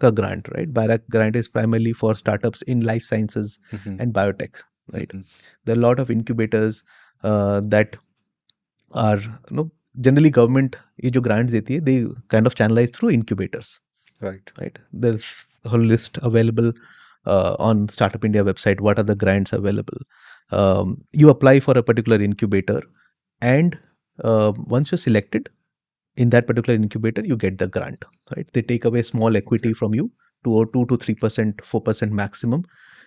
ka grant, right? Bayrak grant is primarily for startups in life sciences Mm-hmm. and biotech, right? Mm-hmm. There are a lot of incubators that are, generally government ये जो grants देती है, they kind of channelize through incubators, Right. right? There's a whole list available on Startup India website. What are the grants available? You apply for a particular incubator, and once you're selected in that particular incubator, you get the grant, right? They take away small Okay. equity from you, 2 to 3%, 4% maximum.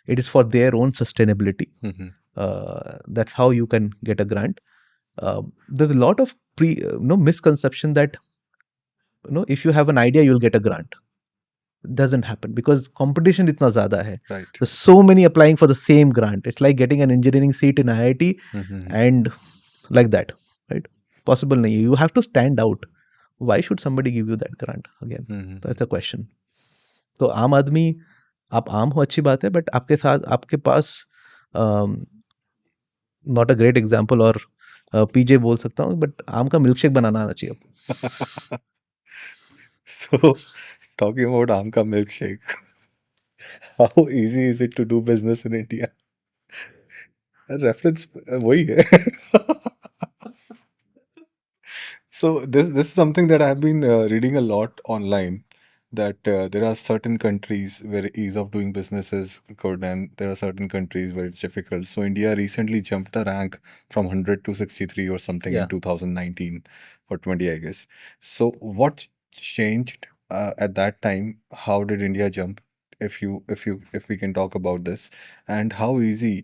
It is for their own sustainability. Mm-hmm. That's how you can get a grant. There's a lot of misconception that if you have an idea, you'll get a grant. Doesn't happen because competition itna zyada hai. Right. There's so many applying for the same grant. It's like getting an engineering seat in IIT Mm-hmm. and like that, right? Possible nahi hai. You have to stand out. Why should somebody give you that grant again? Mm-hmm. That's a question. तो आम आदमी, आप आम हो अच्छी बात है, but आपके साथ आपके पास नॉट अ ग्रेट एग्जांपल और पीजे बोल सकता हूँ, बट आम का मिल्क शेक बनाना आना चाहिए आपको. So, talking about Amka milkshake, how easy is it to do business in India? Reference वही है. So this is something that I've been reading a lot online, that there are certain countries where ease of doing business is good, and there are certain countries where it's difficult. So India recently jumped the rank from 100 to 63 or something in Yeah. 2019 or 20, I guess. So what changed at that time? How did India jump? If we can talk about this, and how easy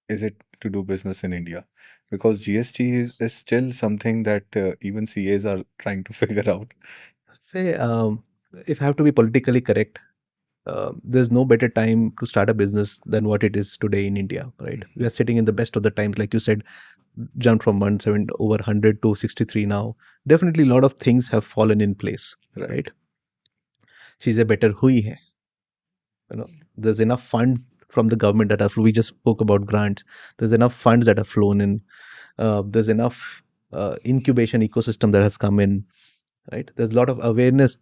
is it to do business in India? Because GST is still something that even CAs are trying to figure out. Say, if I have to be politically correct, there's no better time to start a business than what it is today in India, right? We are sitting in the best of the times, like you said, jumped from 17 over 100 to 63 now. Definitely, a lot of things have fallen in place, Right. right? चीजें better हुई हैं, you know. There's enough funds from the government that have. We just spoke about grants. There's enough funds that have flown in. There's enough incubation ecosystem that has come in, right? There's a lot of awareness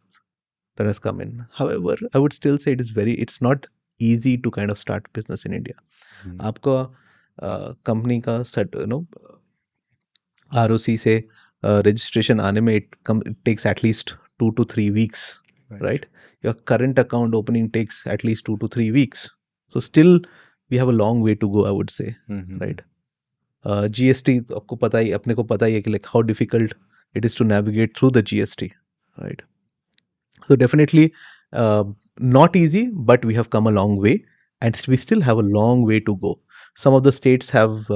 that has come in. However, I would still say it's not easy to kind of start business in India. Mhm. आपका company का set ROC से registration आने में it takes at least 2 to 3 weeks, Right. right? Your current account opening takes at least 2 to 3 weeks. So still we have a long way to go, I would say, Mhm. right? GST आपको पता ही अपने को पता ही है कि like how difficult it is to navigate through the GST, right? So definitely not easy, but we have come a long way, and we still have a long way to go. Some of the states have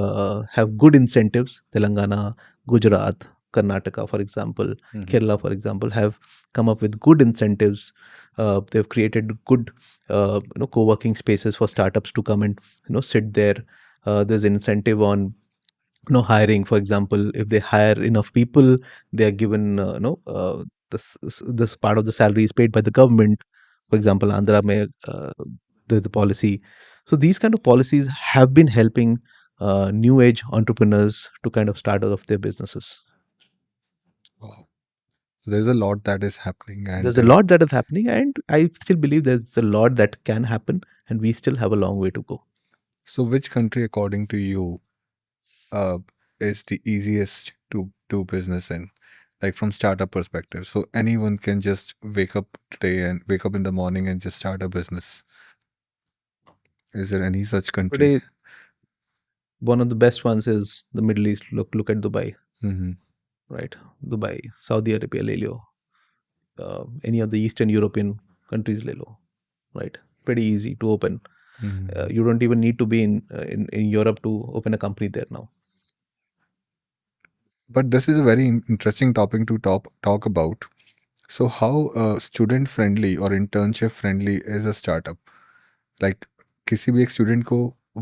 good incentives. Telangana, Gujarat, Karnataka, for example, Mhm. Kerala, for example, have come up with good incentives. They've created good, co-working spaces for startups to come and sit there. There's incentive on hiring, for example. If they hire enough people, they are given this part of the salary is paid by the government. For example, Andhra may the policy. So these kind of policies have been helping new age entrepreneurs to kind of start off their businesses. Wow. So there's a lot that is happening, and There's a lot that is happening, and I still believe there's a lot that can happen, and we still have a long way to go. so which country, according to you, uh, is the easiest to do business in? Like from startup perspective. So anyone can just wake up today and wake up in the morning and just start a business. Is there any such country? Today, one of the best ones is the Middle East. Look at Dubai, Mm-hmm. right? Dubai, Saudi Arabia, ले लो. Any of the Eastern European countries, ले लो, right? Pretty easy to open. Mm-hmm. You don't even need to be in Europe to open a company there now. But this is a very interesting topic to talk about. So, how student friendly or internship friendly is a startup? Like, किसी भी एक student को,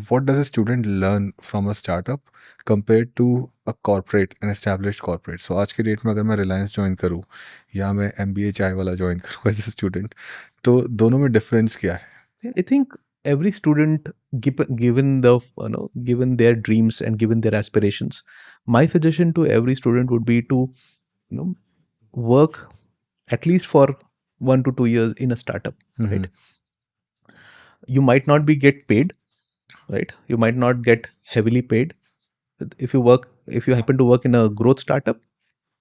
what does a student learn from a startup compared to a corporate, an established corporate? So, आज के date में अगर मैं Reliance join करूँ या मैं MBA चाय वाला join करूँ as a student, तो दोनों में difference क्या है? I think every student, given their dreams and given their aspirations, my suggestion to every student would be to you know work at least for 1 to 2 years in a startup, Mm-hmm. right? You might not be get paid, right? You might not get heavily paid. If you happen to work in a growth startup,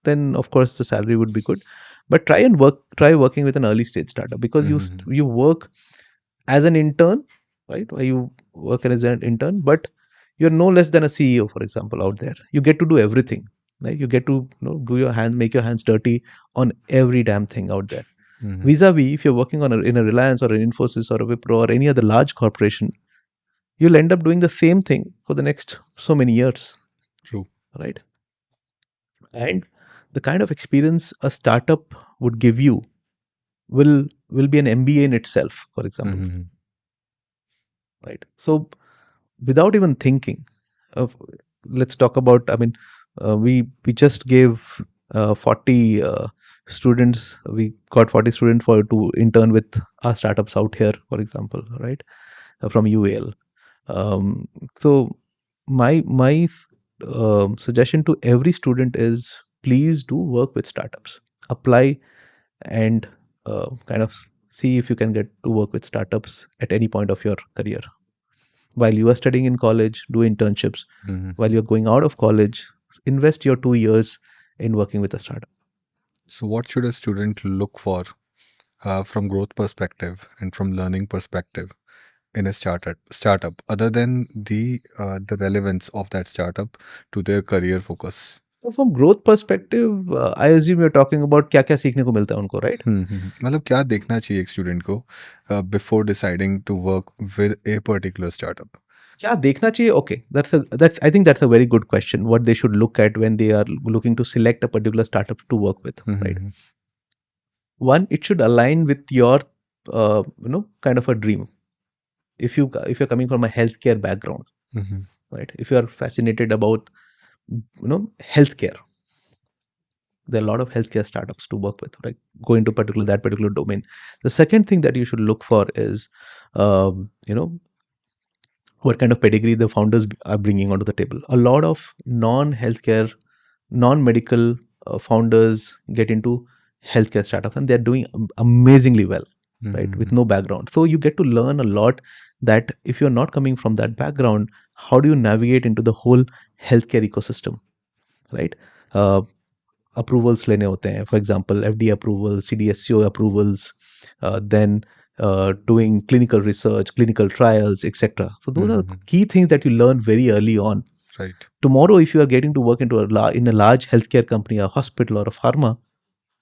then of course the salary would be good. But try working with an early stage startup, because Mm-hmm. you work as an intern, right? Where you work as an intern, but you're no less than a CEO, for example, out there. You get to do everything, right? You get to do your hands, make your hands dirty on every damn thing out there. Mm-hmm. Vis-a-vis, if you're working in a Reliance or an Infosys or a Wipro or any other large corporation, you'll end up doing the same thing for the next so many years, True. right? And the kind of experience a startup would give you will be an MBA in itself, for example, Mm-hmm. right? So without even thinking of, let's talk about, I mean, we just gave 40 students, we got 40 students for to intern with our startups out here, for example, right? From UAL. um, so my suggestion to every student is, please do work with startups. Apply and kind of see if you can get to work with startups at any point of your career. While you are studying in college, do internships. While Mm-hmm. you're going out of college, invest your 2 years in working with a startup. So, what should a student look for from growth perspective and from learning perspective in a startup other than the relevance of that startup to their career focus? So from growth perspective, I assume you're talking about क्या क्या सीखने को मिलता है उनको, right? मतलब क्या देखना चाहिए एक स्टूडेंट को before deciding to work with a particular startup? क्या देखना चाहिए? Okay, that's I think that's a very good question. What they should look at when they are looking to select a particular startup to work with, right? Mm-hmm. One, it should align with your kind of a dream. If you're coming from a healthcare background, Mm-hmm. right? If you are fascinated about healthcare, there are a lot of healthcare startups to work with, right? Go into particular that particular domain. The second thing that you should look for is um, you know what kind of pedigree the founders are bringing onto the table. A lot of non-healthcare, non-medical founders get into healthcare startups, and they're doing amazingly well, right? With Mm-hmm. no background, so you get to learn a lot. That if you're not coming from that background, how do you navigate into the whole healthcare ecosystem, right? Uh, approvals लेने होते हैं, for example FDA approvals, CDSCO approvals, then doing clinical research, clinical trials, etc. So those are Mm-hmm. key things that you learn very early on. Right. Tomorrow if you are getting to work into in a large healthcare company, a hospital or a pharma,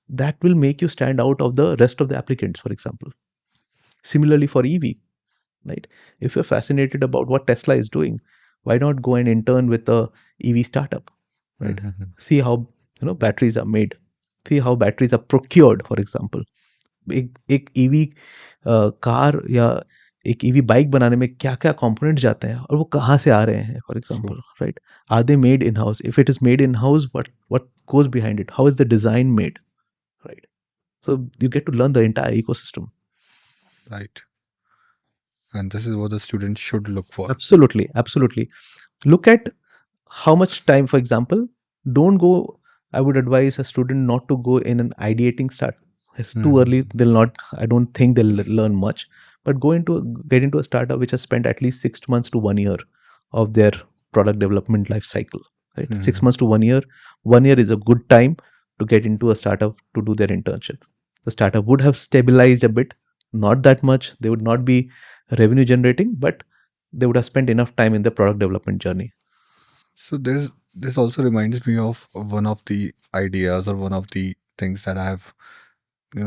that will make you stand out of the rest of the applicants, for example. Similarly for EV, right? If you're fascinated about what Tesla is doing, why not go and intern with a EV startup, right? Mm-hmm. See how batteries are made, see how batteries are procured, for example. एक EV car या एक EV bike बनाने में क्या क्या component जाते हैं और वो कहाँ से आ रहे हैं, for True. Example, right? Are they made in house? If it is made in house, what goes behind it? How is the design made, right? So you get to learn the entire ecosystem. Right. And this is what the student should look for. Absolutely, absolutely. Look at how much time, for example, don't go. I would advise a student not to go in an ideating start. It's too early. Mm-hmm. They'll not, I don't think they'll learn much. But get into a startup which has spent at least 6 months to 1 year of their product development life cycle. Right? Six Mm-hmm. months to 1 year. 1 year is a good time to get into a startup to do their internship. The startup would have stabilized a bit, not that much. They would not be revenue generating, but they would have spent enough time in the product development journey. So this also reminds me of one of the ideas or one of the things that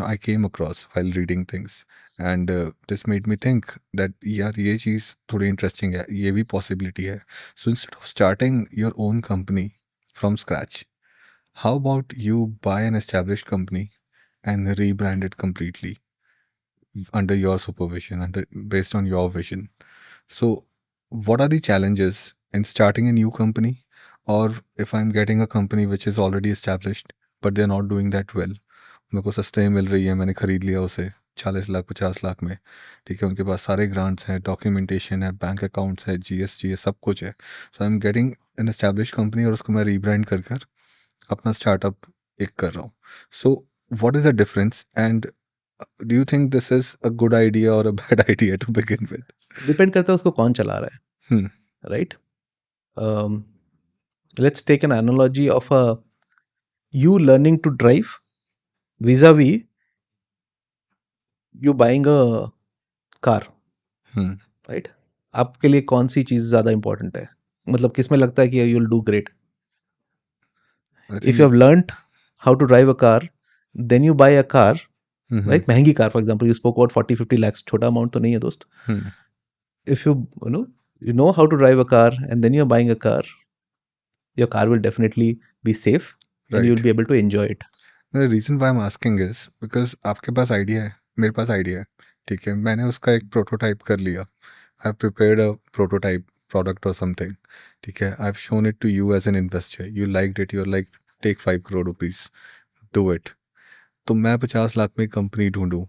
I came across while reading things, and this made me think that यार ये चीज़ थोड़ी interesting है, ये भी possibility है. So instead of starting your own company from scratch, how about you buy an established company and rebrand it completely under your supervision, based on your vision. So, what are the challenges in starting a new company, or if I'm getting a company which is already established but they're not doing that well? मेरे को सस्ते में मिल रही है, मैंने खरीद लिया उसे 40 लाख 50 लाख में, ठीक है, उनके पास सारे ग्रांट्स हैं, डॉक्यूमेंटेशन है, बैंक अकाउंट्स है, जीएसटी है, सब कुछ है. So I am getting an establish company और उसको मैं रीब्रांड कर कर अपना स्टार्टअप एक कर रहा हूँ. So what is the difference, and do you think this is a good idea or a bad idea to begin with? Depend करता है उसको कौन चला रहा Hmm. है, right? Let's take an analogy of a you learning to drive vis-a-vis you buying a car, Hmm. Right? आपके लिए कौन सी चीज ज्यादा इंपॉर्टेंट है? मतलब किसमें लगता है कि you will do great? I if you think. Have learned how to drive a car, then you buy a car, Hmm. Right? महंगी car, for example you spoke about 40-50 lakhs, छोटा अमाउंट तो नहीं है दोस्त. Hmm. If you know how to drive a car and then you're buying a car, your car will definitely be safe and you will Right. be able to enjoy it. The reason why I'm asking is because आपके पास idea है, मेरे पास idea है, ठीक है, मैंने उसका एक prototype कर लिया. I prepared a prototype product और समथिंग, ठीक है, I have shown it to you as an investor, you liked it, you are like take 5 crore rupees, do it. तो मैं 50 लाख में कंपनी ढूंढूं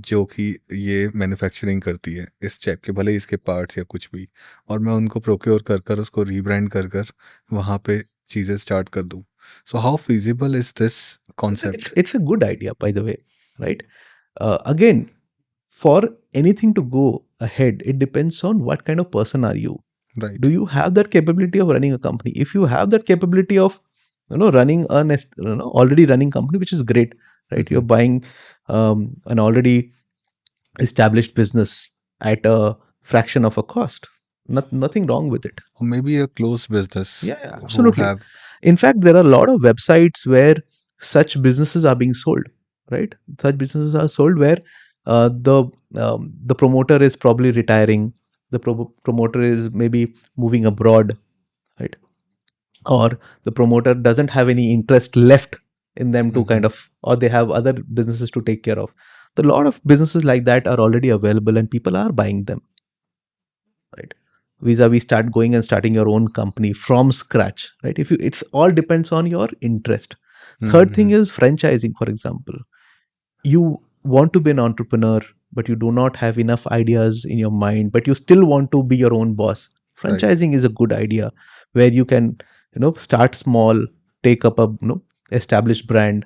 जो कि ये मैन्युफैक्चरिंग करती है इस चैप के, भले ही इसके पार्ट्स या कुछ भी, और मैं उनको प्रोक्योर कर कर उसको रीब्रांड कर कर वहाँ पे चीज़ें स्टार्ट कर दूँ. So how feasible is this It's a, it's, concept? it's a good idea, by the way, right? Again, for anything to go ahead, it depends on what kind of person are you. Right. Do you have that capability of running a company? If you have that capability of running already running company, which is great, right? You're buying an already established business at a fraction of a cost. Nothing wrong with it. Or maybe a closed business Yeah, yeah, who absolutely. have. In fact, there are a lot of websites where such businesses are being sold, right? Such businesses are sold where the promoter is probably retiring, the promoter is maybe moving abroad, right? Or the promoter doesn't have any interest left in them to kind Mhm. of, or they have other businesses to take care of. So a lot of businesses like that are already available and people are buying them, right? Vis-a-vis start going and starting your own company from scratch, right? If you, it's all depends on your interest. Third thing Mhm. is franchising, for example. You want to be an entrepreneur, but you do not have enough ideas in your mind, but you still want to be your own boss. Right. Franchising is a good idea where you can, start small, take up a, established brand,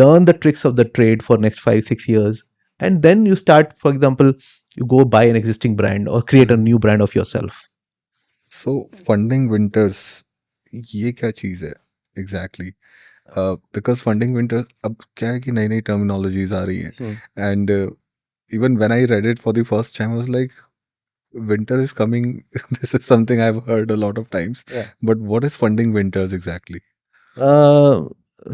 learn the tricks of the trade for next 5 6 years, and then you start, for example, you go buy an existing brand or create a Mhm. new brand of yourself. So funding winters ये क्या चीज़ है exactly? Because funding winters अब क्या है कि नई नई terminologies आ रही हैं, Hmm. And even when I read it for the first time I was like winter is coming. This is something I've heard a lot of times, Yeah. but what is funding winters exactly?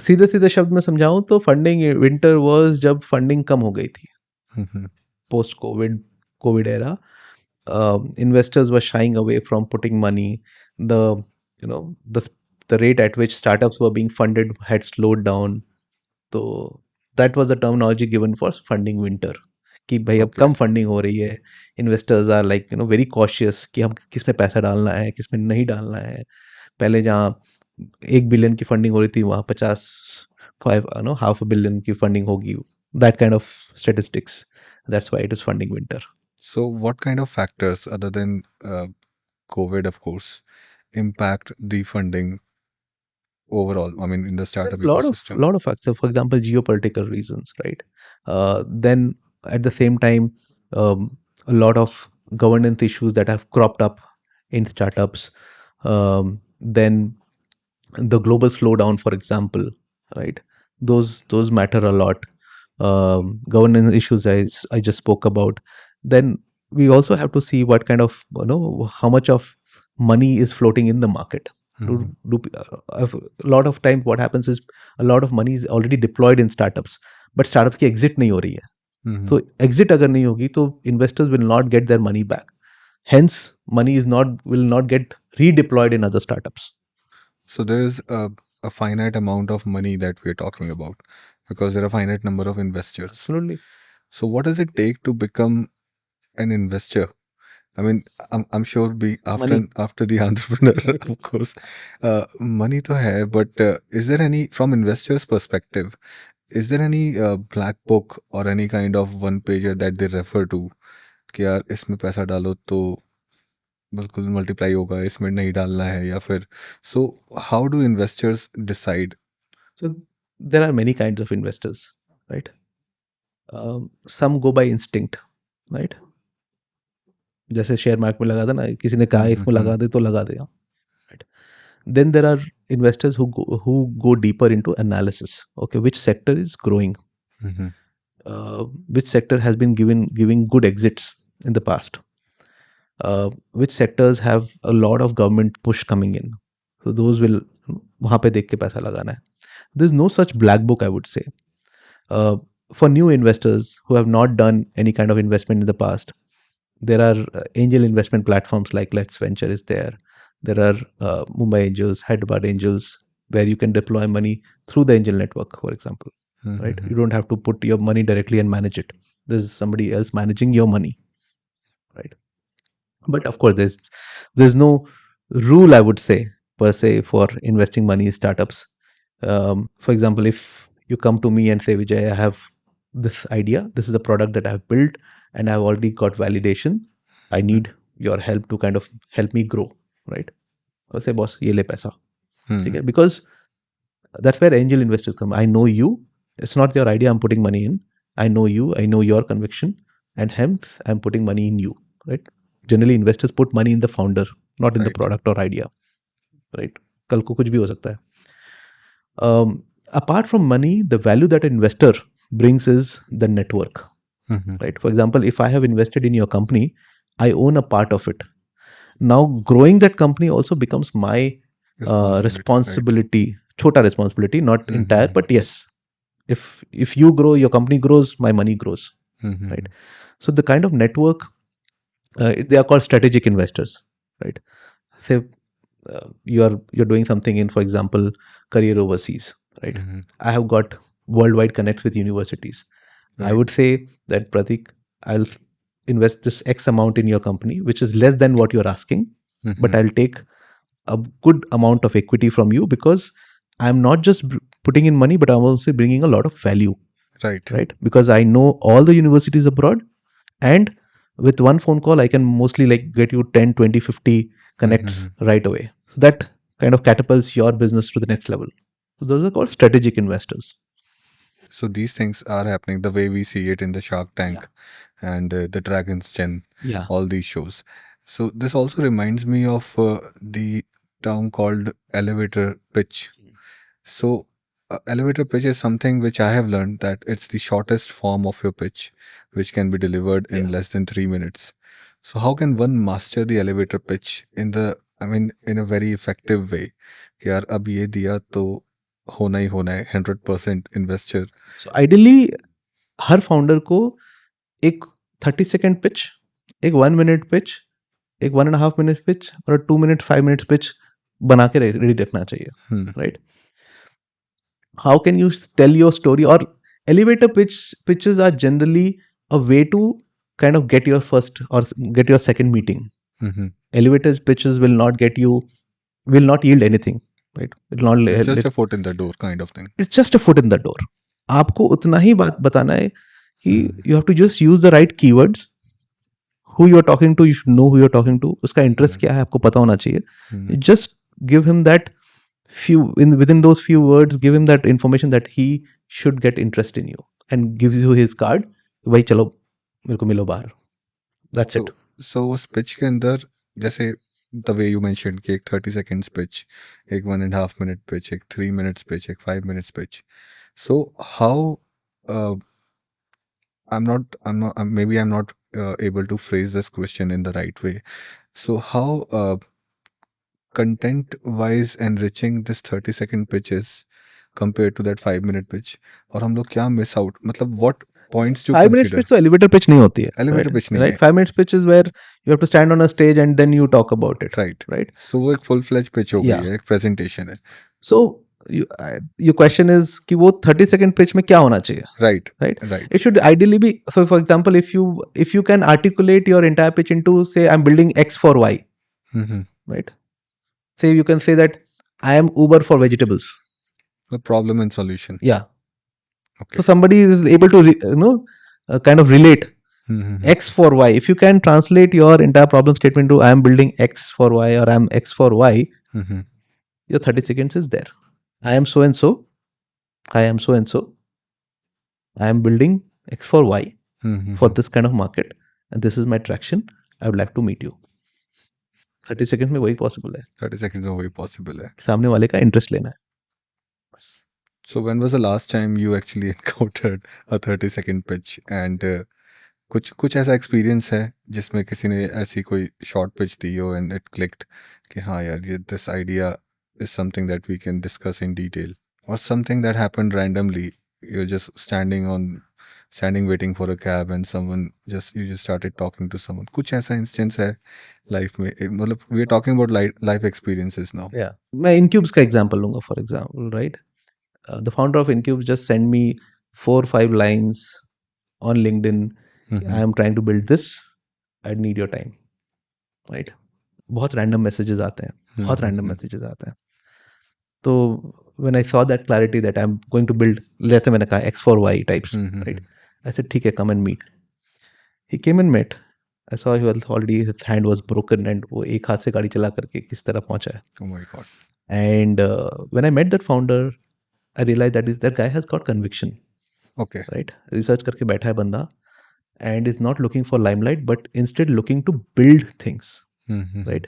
सीधे सीधे शब्द में समझाऊं तो funding winter was जब funding कम हो गई थी, Mhm. post COVID era. Investors were shying away from putting money. The you know the rate at which startups were being funded had slowed down. तो that was the terminology given for funding winter, कि भाई अब Okay. कम funding हो रही है. Investors are like very cautious कि हम किस में पैसा डालना है, किस में नहीं डालना है. पहले जहाँ 1 बिलियन की फंडिंग हो रही थी, वहाँ 5.5 बिलियन की फंडिंग होगी. That kind of statistics. That's why it is funding winter. So what kind of factors other than COVID, of course, impact the funding overall? I mean, in the startup There's a lot of ecosystem. factors. For example, geopolitical reasons, right? Then at the same time, a lot of governance issues that have cropped up in startups. Then the global slowdown, for example, right? Those matter a lot. Governance issues I just spoke about. Then we also have to see what kind of, how much of money is floating in the market. do, Mhm. do a lot of time what happens is a lot of money is already deployed in startups, but startups की exit नहीं हो रही है. Mhm. So exit अगर नहीं होगी तो investors will not get their money back. Hence money is not will not get redeployed in other startups. So there is a finite amount of money that we're talking about because there are a finite number of investors. Absolutely. So what does it take to become an investor? I mean, I'm sure be Money. after the entrepreneur, of course, money to have. But is there any, from investors' perspective, is there any black book or any kind of one pager that they refer to कि यार इसमें पैसा डालो तो बिल्कुल multiply होगा, इसमें नहीं डालना है, या फिर so how do investors decide? So there are many kinds of investors, right? Some go by instinct, right? जैसे शेयर मार्केट में लगा था ना, किसी ने कहा इसमें Mm-hmm. लगा दे तो लगा देगा, right? Then there are investors who go deeper into analysis. Okay, which sector is growing? Mm-hmm. Which sector has been giving good exits in the past? Which sectors have a lot of government push coming in? So those will, वहाँ पे देख के पैसा लगाना है. There's no such black book, I would say. Uh, for new investors who have not done any kind of investment in the past, there are angel investment platforms like Let's Venture is there. There are Mumbai Angels, Hyderabad Angels, where you can deploy money through the angel network, for example. Right? Mm-hmm. You don't have to put your money directly and manage it. There's somebody else managing your money, right? But of course, there's no rule, I would say, per se, for investing money in startups. For example, if you come to me and say, Vijay, I have this idea, this is the product that I've built, and I've already got validation. I need your help to kind of help me grow, right? I'll say, boss, ye le paisa. Mm-hmm. Okay? Because that's where angel investors come. I know you. It's not your idea I'm putting money in. I know you. I know your conviction, and hence I'm putting money in you, right? Generally, investors put money in the founder, not in the Right. product or idea, right? कल को कुछ भी हो सकता है. Apart from money, the value that an investor brings is the network, Mm-hmm. right? For example, if I have invested in your company, I own a part of it. Now, growing that company also becomes my Responsibility, right? responsibility, chota responsibility, not entire, Mm-hmm. but yes, if you grow, your company grows, my money grows, Mm-hmm. right? So the kind of network They are called strategic investors, right? Say you're doing something in, for example, career overseas, right? Mm-hmm. I have got worldwide connects with universities. I Right. would say that, Pratik, I'll invest this X amount in your company, which is less than what you're asking, but Mm-hmm. I'll take a good amount of equity from you because I'm not just putting in money, but I'm also bringing a lot of value, Right. right? Because I know all the universities abroad, and with one phone call, I can mostly like get you 10, 20, 50 connects Mm-hmm. right away. So that kind of catapults your business to the next level. So those are called strategic investors. So these things are happening the way we see it in the Shark Yeah. Tank and the Dragon's Den, Yeah. all these shows. So this also reminds me of the term called elevator pitch. So elevator pitch is something which I have learned that it's the shortest form of your pitch, which can be delivered in Yeah. less than 3 minutes. So how can one master the elevator pitch in the, I mean, in a very effective way? कि यार अब ये दिया तो होना ही होना है 100% investor. So ideally, हर founder को एक 30 सेकेंड पिच, एक 1 मिनट पिच, एक 1.5 मिनट पिच और 2 मिनट 5 मिनट पिच बना के रेडी रखना चाहिए, Hmm. Right? How can you tell your story? Or elevator pitches are generally a way to kind of get your first or get your second meeting. Mm-hmm. Elevator pitches will not yield anything, right? It will It's not just a foot in the door kind of thing. it's just a foot in the door. आपको उतना ही बात बताना है कि Hmm. you have to just use the right keywords. Who you're talking to, you should know who you're talking to. उसका interest Hmm. क्या है आपको पता होना चाहिए. Hmm. You just give him that few within those few words, give him that information that he should get interest in you, and gives you his card. भाई चलो मेरे को मिलो बाहर. That's So it. so उस pitch के अंदर जैसे the way you mentioned कि एक 30 seconds pitch, एक 1.5 minute pitch, एक 3 minutes pitch, एक 5 minutes pitch. So how uh, maybe I'm not able to phrase this question in the right way. So how content wise enriching this 30-second pitch is compared to that 5 minute pitch? और हम लोग क्या miss out, मतलब what points to 5 minutes consider? pitch तो elevator pitch नहीं होती है, right? Elevator pitch नहीं Right. है. 5 minutes pitch is where you have to stand on a stage and then you talk about it, right. right? सो वो एक full fledge pitch हो गई Yeah. है, एक प्रेजेंटेशन है. So your question is कि वो 30 second pitch में क्या होना चाहिए, right. right? Right. It should ideally be, so for example, if you can articulate your entire pitch into, say, I'm building X for Y, right? Say you can say that I am Uber for vegetables. Problem and solution. Yeah. Okay. So somebody is able to kind of relate X for Y. If you can translate your entire problem statement to I am building X for Y or I am X for Y, your 30 seconds is there. I am so and so. I am so and so. I am building X for Y for this kind of market, and this is my traction. I would like to meet you. 30 second में वही possible है. 30 seconds में वही possible है. सामने वाले का interest लेना है बस. So when was the last time you actually encountered a 30-second pitch and कुछ कुछ ऐसा एक्सपीरियंस है जिसमें किसी ने ऐसी कोई शॉर्ट पिच दी हो एंड इट क्लिक्ड कि हाँ यार ये this idea is something that we can discuss in detail, or something that happened randomly? You're just standing waiting for a cab and you just started talking to someone. कुछ ऐसा instance है life में, मतलब we are talking about life experiences now. Yeah. मैं इनक्यूब्स का example लूंगा for example, right? The founder of Incubes just sent me 4 5 lines on LinkedIn. I am trying to build this. I need your time, right? बहुत random messages आते हैं, बहुत random messages आते हैं. तो when I saw that clarity that I'm going to build, जैसे मैंने कहा X for Y types, right? I said ठीक है, come and meet. He came and met. I saw he was already, his hand was broken and वो एक हाथ से गाड़ी चला करके किस तरह पहुंचा है. Oh my god. And when I met that founder, I realized that guy has got conviction, Okay. right? Research करके बैठा है बंदा and is not looking for limelight, but instead looking to build things, right?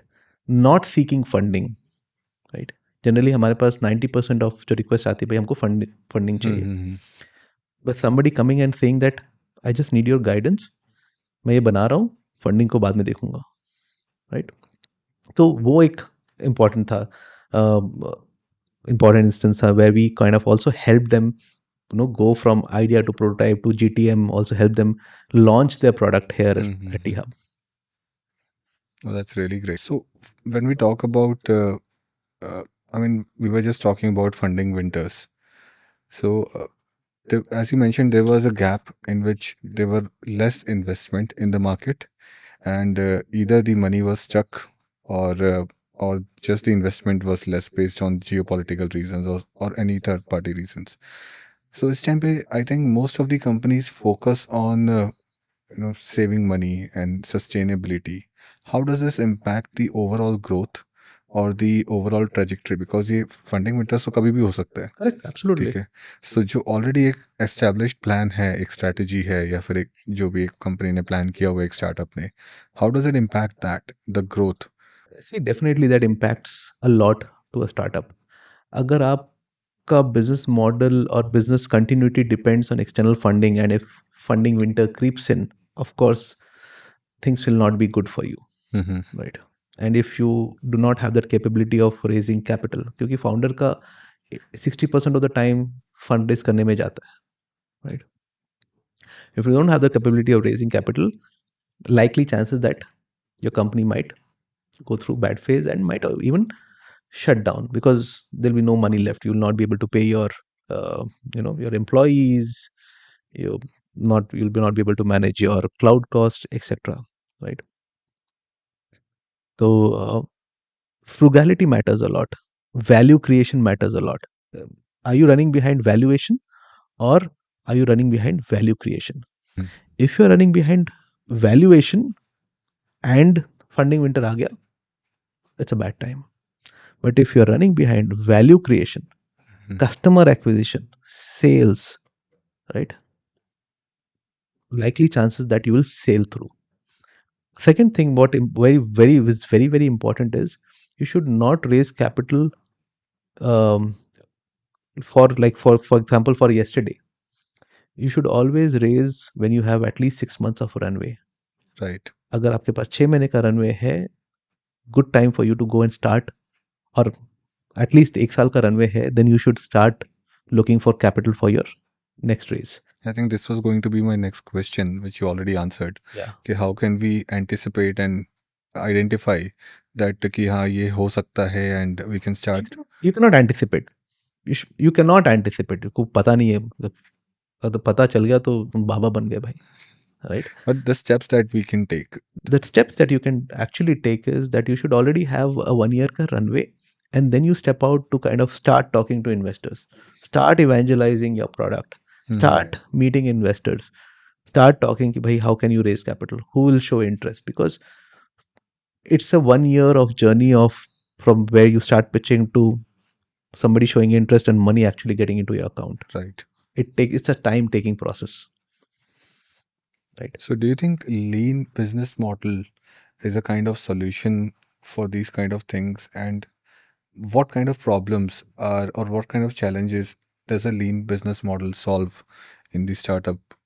Not seeking funding, right? Generally हमारे पास 90% of जो request आती है भाई हमको फंडिंग चाहिए. But somebody coming and saying that I just need your guidance, मैं ये बना रहा हूँ, फंडिंग को बाद में देखूंगा, राइट? तो वो एक इम्पॉर्टेंट था, इम्पॉर्टेंट इंस्टेंस था where we kind of also help them go from idea to prototype to GTM, also help them launch their product here at eHub. Oh, that's really great. So when we talk about, uh, I mean, we were just talking about funding winters. So as you mentioned, there was a gap in which there were less investment in the market, and either the money was stuck, or just the investment was less based on geopolitical reasons, or any third party reasons. So this time, I think most of the companies focus on saving money and sustainability. How does this impact the overall growth or the overall trajectory? Because ये funding winters तो कभी भी हो सकता है, correct, ठीक absolutely. है। सो जो ऑलरेडी एक एस्टेब्लिश्ड प्लान है, एक स्ट्रैटेजी है, या फिर एक जो भी एक कंपनी ने प्लान किया हुआ है एक स्टार्टअप ने, how does it impact that the growth? See definitely that impacts a lot to a startup. अगर आपका बिजनेस मॉडल और business continuity depends on external funding, and if funding winter creeps in, of course things will not be good for you, hmm. right? And if you do not have that capability of raising capital, क्योंकि founder का 60% of the time fund raise करने में जाता है, right? If you don't have the capability of raising capital, likely chances that your company might go through bad phase and might even shut down, because there'll be no money left. You'll not be able to pay your uh, your employees. You'll be not be able to manage your cloud cost, etc., right? So frugality matters a lot. Value creation matters a lot. Are you running behind valuation, or are you running behind value creation? If you're running behind valuation and funding winter aa gaya, it's a bad time. But if you're running behind value creation, customer acquisition, sales, right, likely chances that you will sail through. Second thing, what very important is, you should not raise capital um, for example, for yesterday. You should always raise when you have at least 6 months of runway. Right. अगर आपके पास 6 महीने का runway है, good time for you to go and start, और at least 1 साल का runway है, then you should start looking for capital for your next raise. I think this was going to be my next question, which you already answered. या कि how can we anticipate and identify that कि हाँ ये हो सकता है and we can start. You can not anticipate, you can not anticipate, को पता नहीं है, तो पता चल गया तो तुम बाबा बन गए भाई, right? But the steps that we can take. The steps that you can actually take is that you should already have a 1 year ka runway, and then you step out to kind of start talking to investors, start evangelizing your product, start meeting investors, start talking ki, bhai, how can you raise capital, who will show interest, because it's a 1 year of journey of from where you start pitching to somebody showing interest and money actually getting into your account. Right. It's a time taking process, right? So do you think lean business model is a kind of solution for these kind of things? And what kind of problems are, or what kind of challenges does a lean business model solve in the startup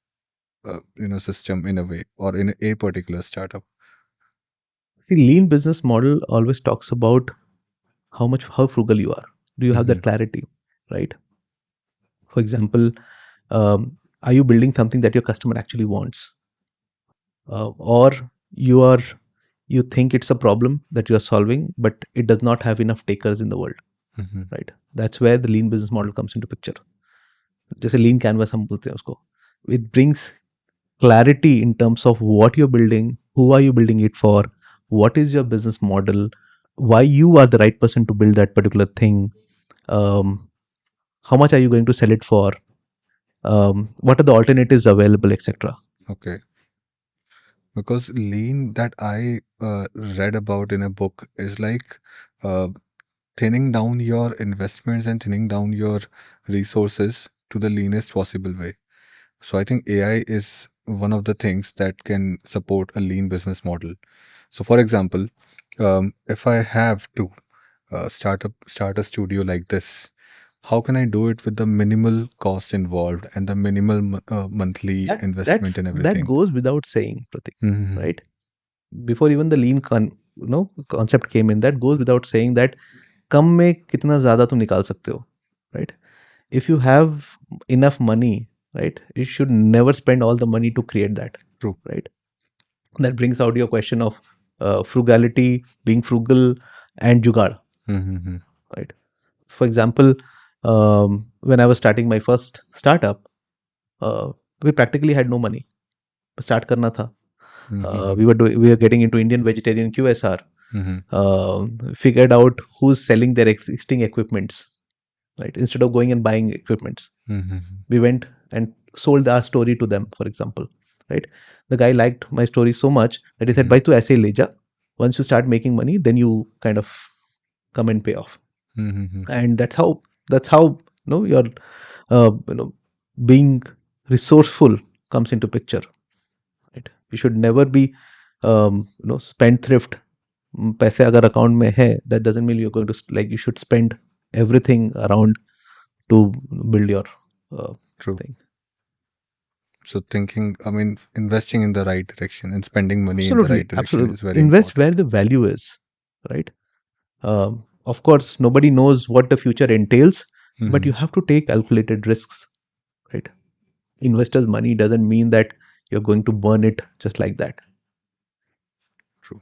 system in a way, or in a particular startup? The lean business model always talks about how frugal you are. Do you have Hmm. that clarity, right? For example, are you building something that your customer actually wants, or you are you think it's a problem that you are solving, but it does not have enough takers in the world, Hmm. right? That's where the lean business model comes into picture. जैसे lean canvas हम बोलते हैं उसको. It brings clarity in terms of what you're building, who are you building it for, what is your business model, why you are the right person to build that particular thing, um, how much are you going to sell it for, what are the alternatives available, etc. Okay. Because lean that I read about in a book is like uh, thinning down your investments and thinning down your resources to the leanest possible way. So I think AI is one of the things that can support a lean business model. So for example, if I have to start a studio like this, how can I do it with the minimal cost involved and the minimal monthly investment and That everything? goes without saying, Pratik, Hmm. right? Before even the lean concept came in, that goes without saying that कम में कितना ज़्यादा तुम निकाल सकते हो, right? If you have enough money, right, you should never spend all the money to create that, True. right? That brings out your question of frugality, being frugal, and jugaad, Mm-hmm. right? For example, when I was starting my first startup, uh, we practically had no money. Start karna tha. Mm-hmm. We were getting into Indian vegetarian QSR. Mm-hmm. Figured out who's selling their existing equipments, right? Instead of going and buying equipments, Mm-hmm. we went and sold our story to them, for example, right? The guy liked my story so much that he said, "Bhai, tu aise hi le ja. Once you start making money, then you kind of come and pay off." Mm-hmm. And that's how your uh, you know being resourceful comes into picture, right? You should never be spendthrift. पैसे अगर account में है, that doesn't mean you're going to like you should spend everything around to build your uh, True. thing. So thinking, I mean, investing in the right direction and spending money in the Absolutely, right direction absolutely. is very Invest where important. the value is, right? Of course, nobody knows what the future entails, but Mm-hmm. you have to take calculated risks, right? Investors' money doesn't mean that you're going to burn it just like that. True.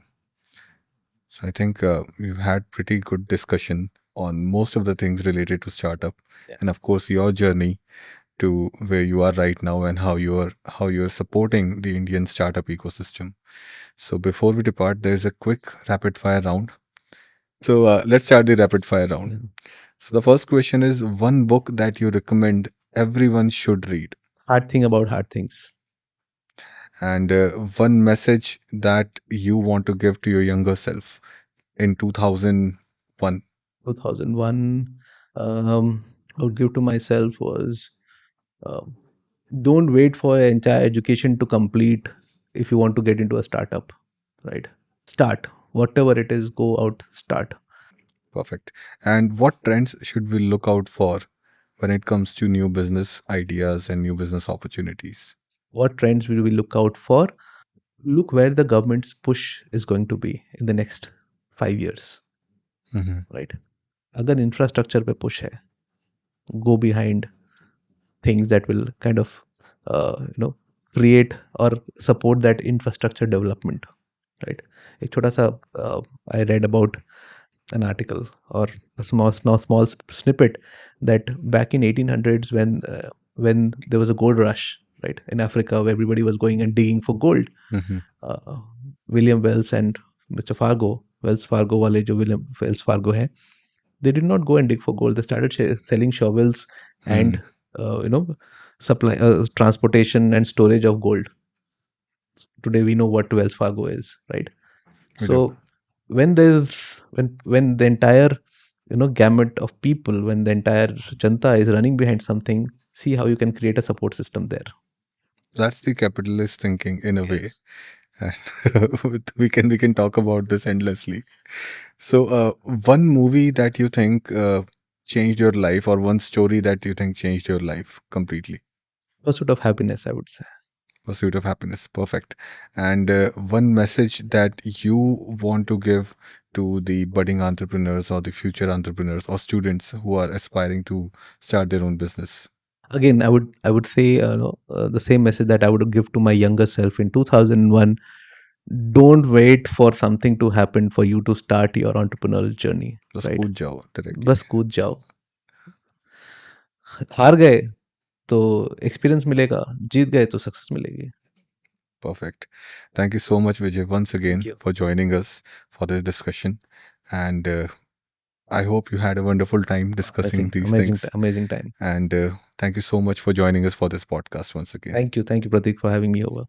So I think we've had pretty good discussion on most of the things related to startup, Yeah. and of course your journey to where you are right now and how you're supporting the Indian startup ecosystem. So before we depart, there's a quick rapid fire round. So let's start the rapid fire round. Yeah. So the first question is one book that you recommend everyone should read, Hard thing about hard things. and one message that you want to give to your younger self in 2001. 2001, I would give to myself was, um, don't wait for an entire education to complete if you want to get into a startup, right? Start. Whatever it is, go out, start. Perfect. And what trends should we look out for when it comes to new business ideas and new business opportunities? What trends will we look out for? Look where the government's push is going to be in the next 5 years, Hmm. right? अगर infrastructure पे push है, go behind things that will kind of create or support that infrastructure development, right? एक छोटा सा I read about an article or a small snippet that back in 1800s, when there was a gold rush, right, in Africa, where everybody was going and digging for gold, Hmm. uh, William Wells and Mr. Fargo, Wells Fargo wale jo William Wells Fargo hai, they did not go and dig for gold. They started selling shovels Hmm. and supply transportation and storage of gold. Today we know what Wells Fargo is, right? We do. So when the entire gamut of people, when the entire janta is running behind something, see how you can create a support system there. That's the capitalist thinking in a way. Yes. We can talk about this endlessly. So, one movie that you think changed your life, or one story that you think changed your life completely. Pursuit of happiness, I would say. Pursuit of happiness. Perfect. And one message that you want to give to the budding entrepreneurs or the future entrepreneurs or students who are aspiring to start their own business. Again, I would say the same message that I would give to my younger self in 2001. Don't wait for something to happen for you to start your entrepreneurial journey, Just right? कूद जाओ directly. बस कूद जाओ. हार गए तो experience मिलेगा, जीत गए तो सक्सेस मिलेगी. Perfect. Thank you so much, Vijay, once Thank again you. for joining us for this discussion. And I hope you had a wonderful time discussing Amazing, these amazing, things. amazing time. And thank you so much for joining us for this podcast once again. Thank you, Pratik, for having me over.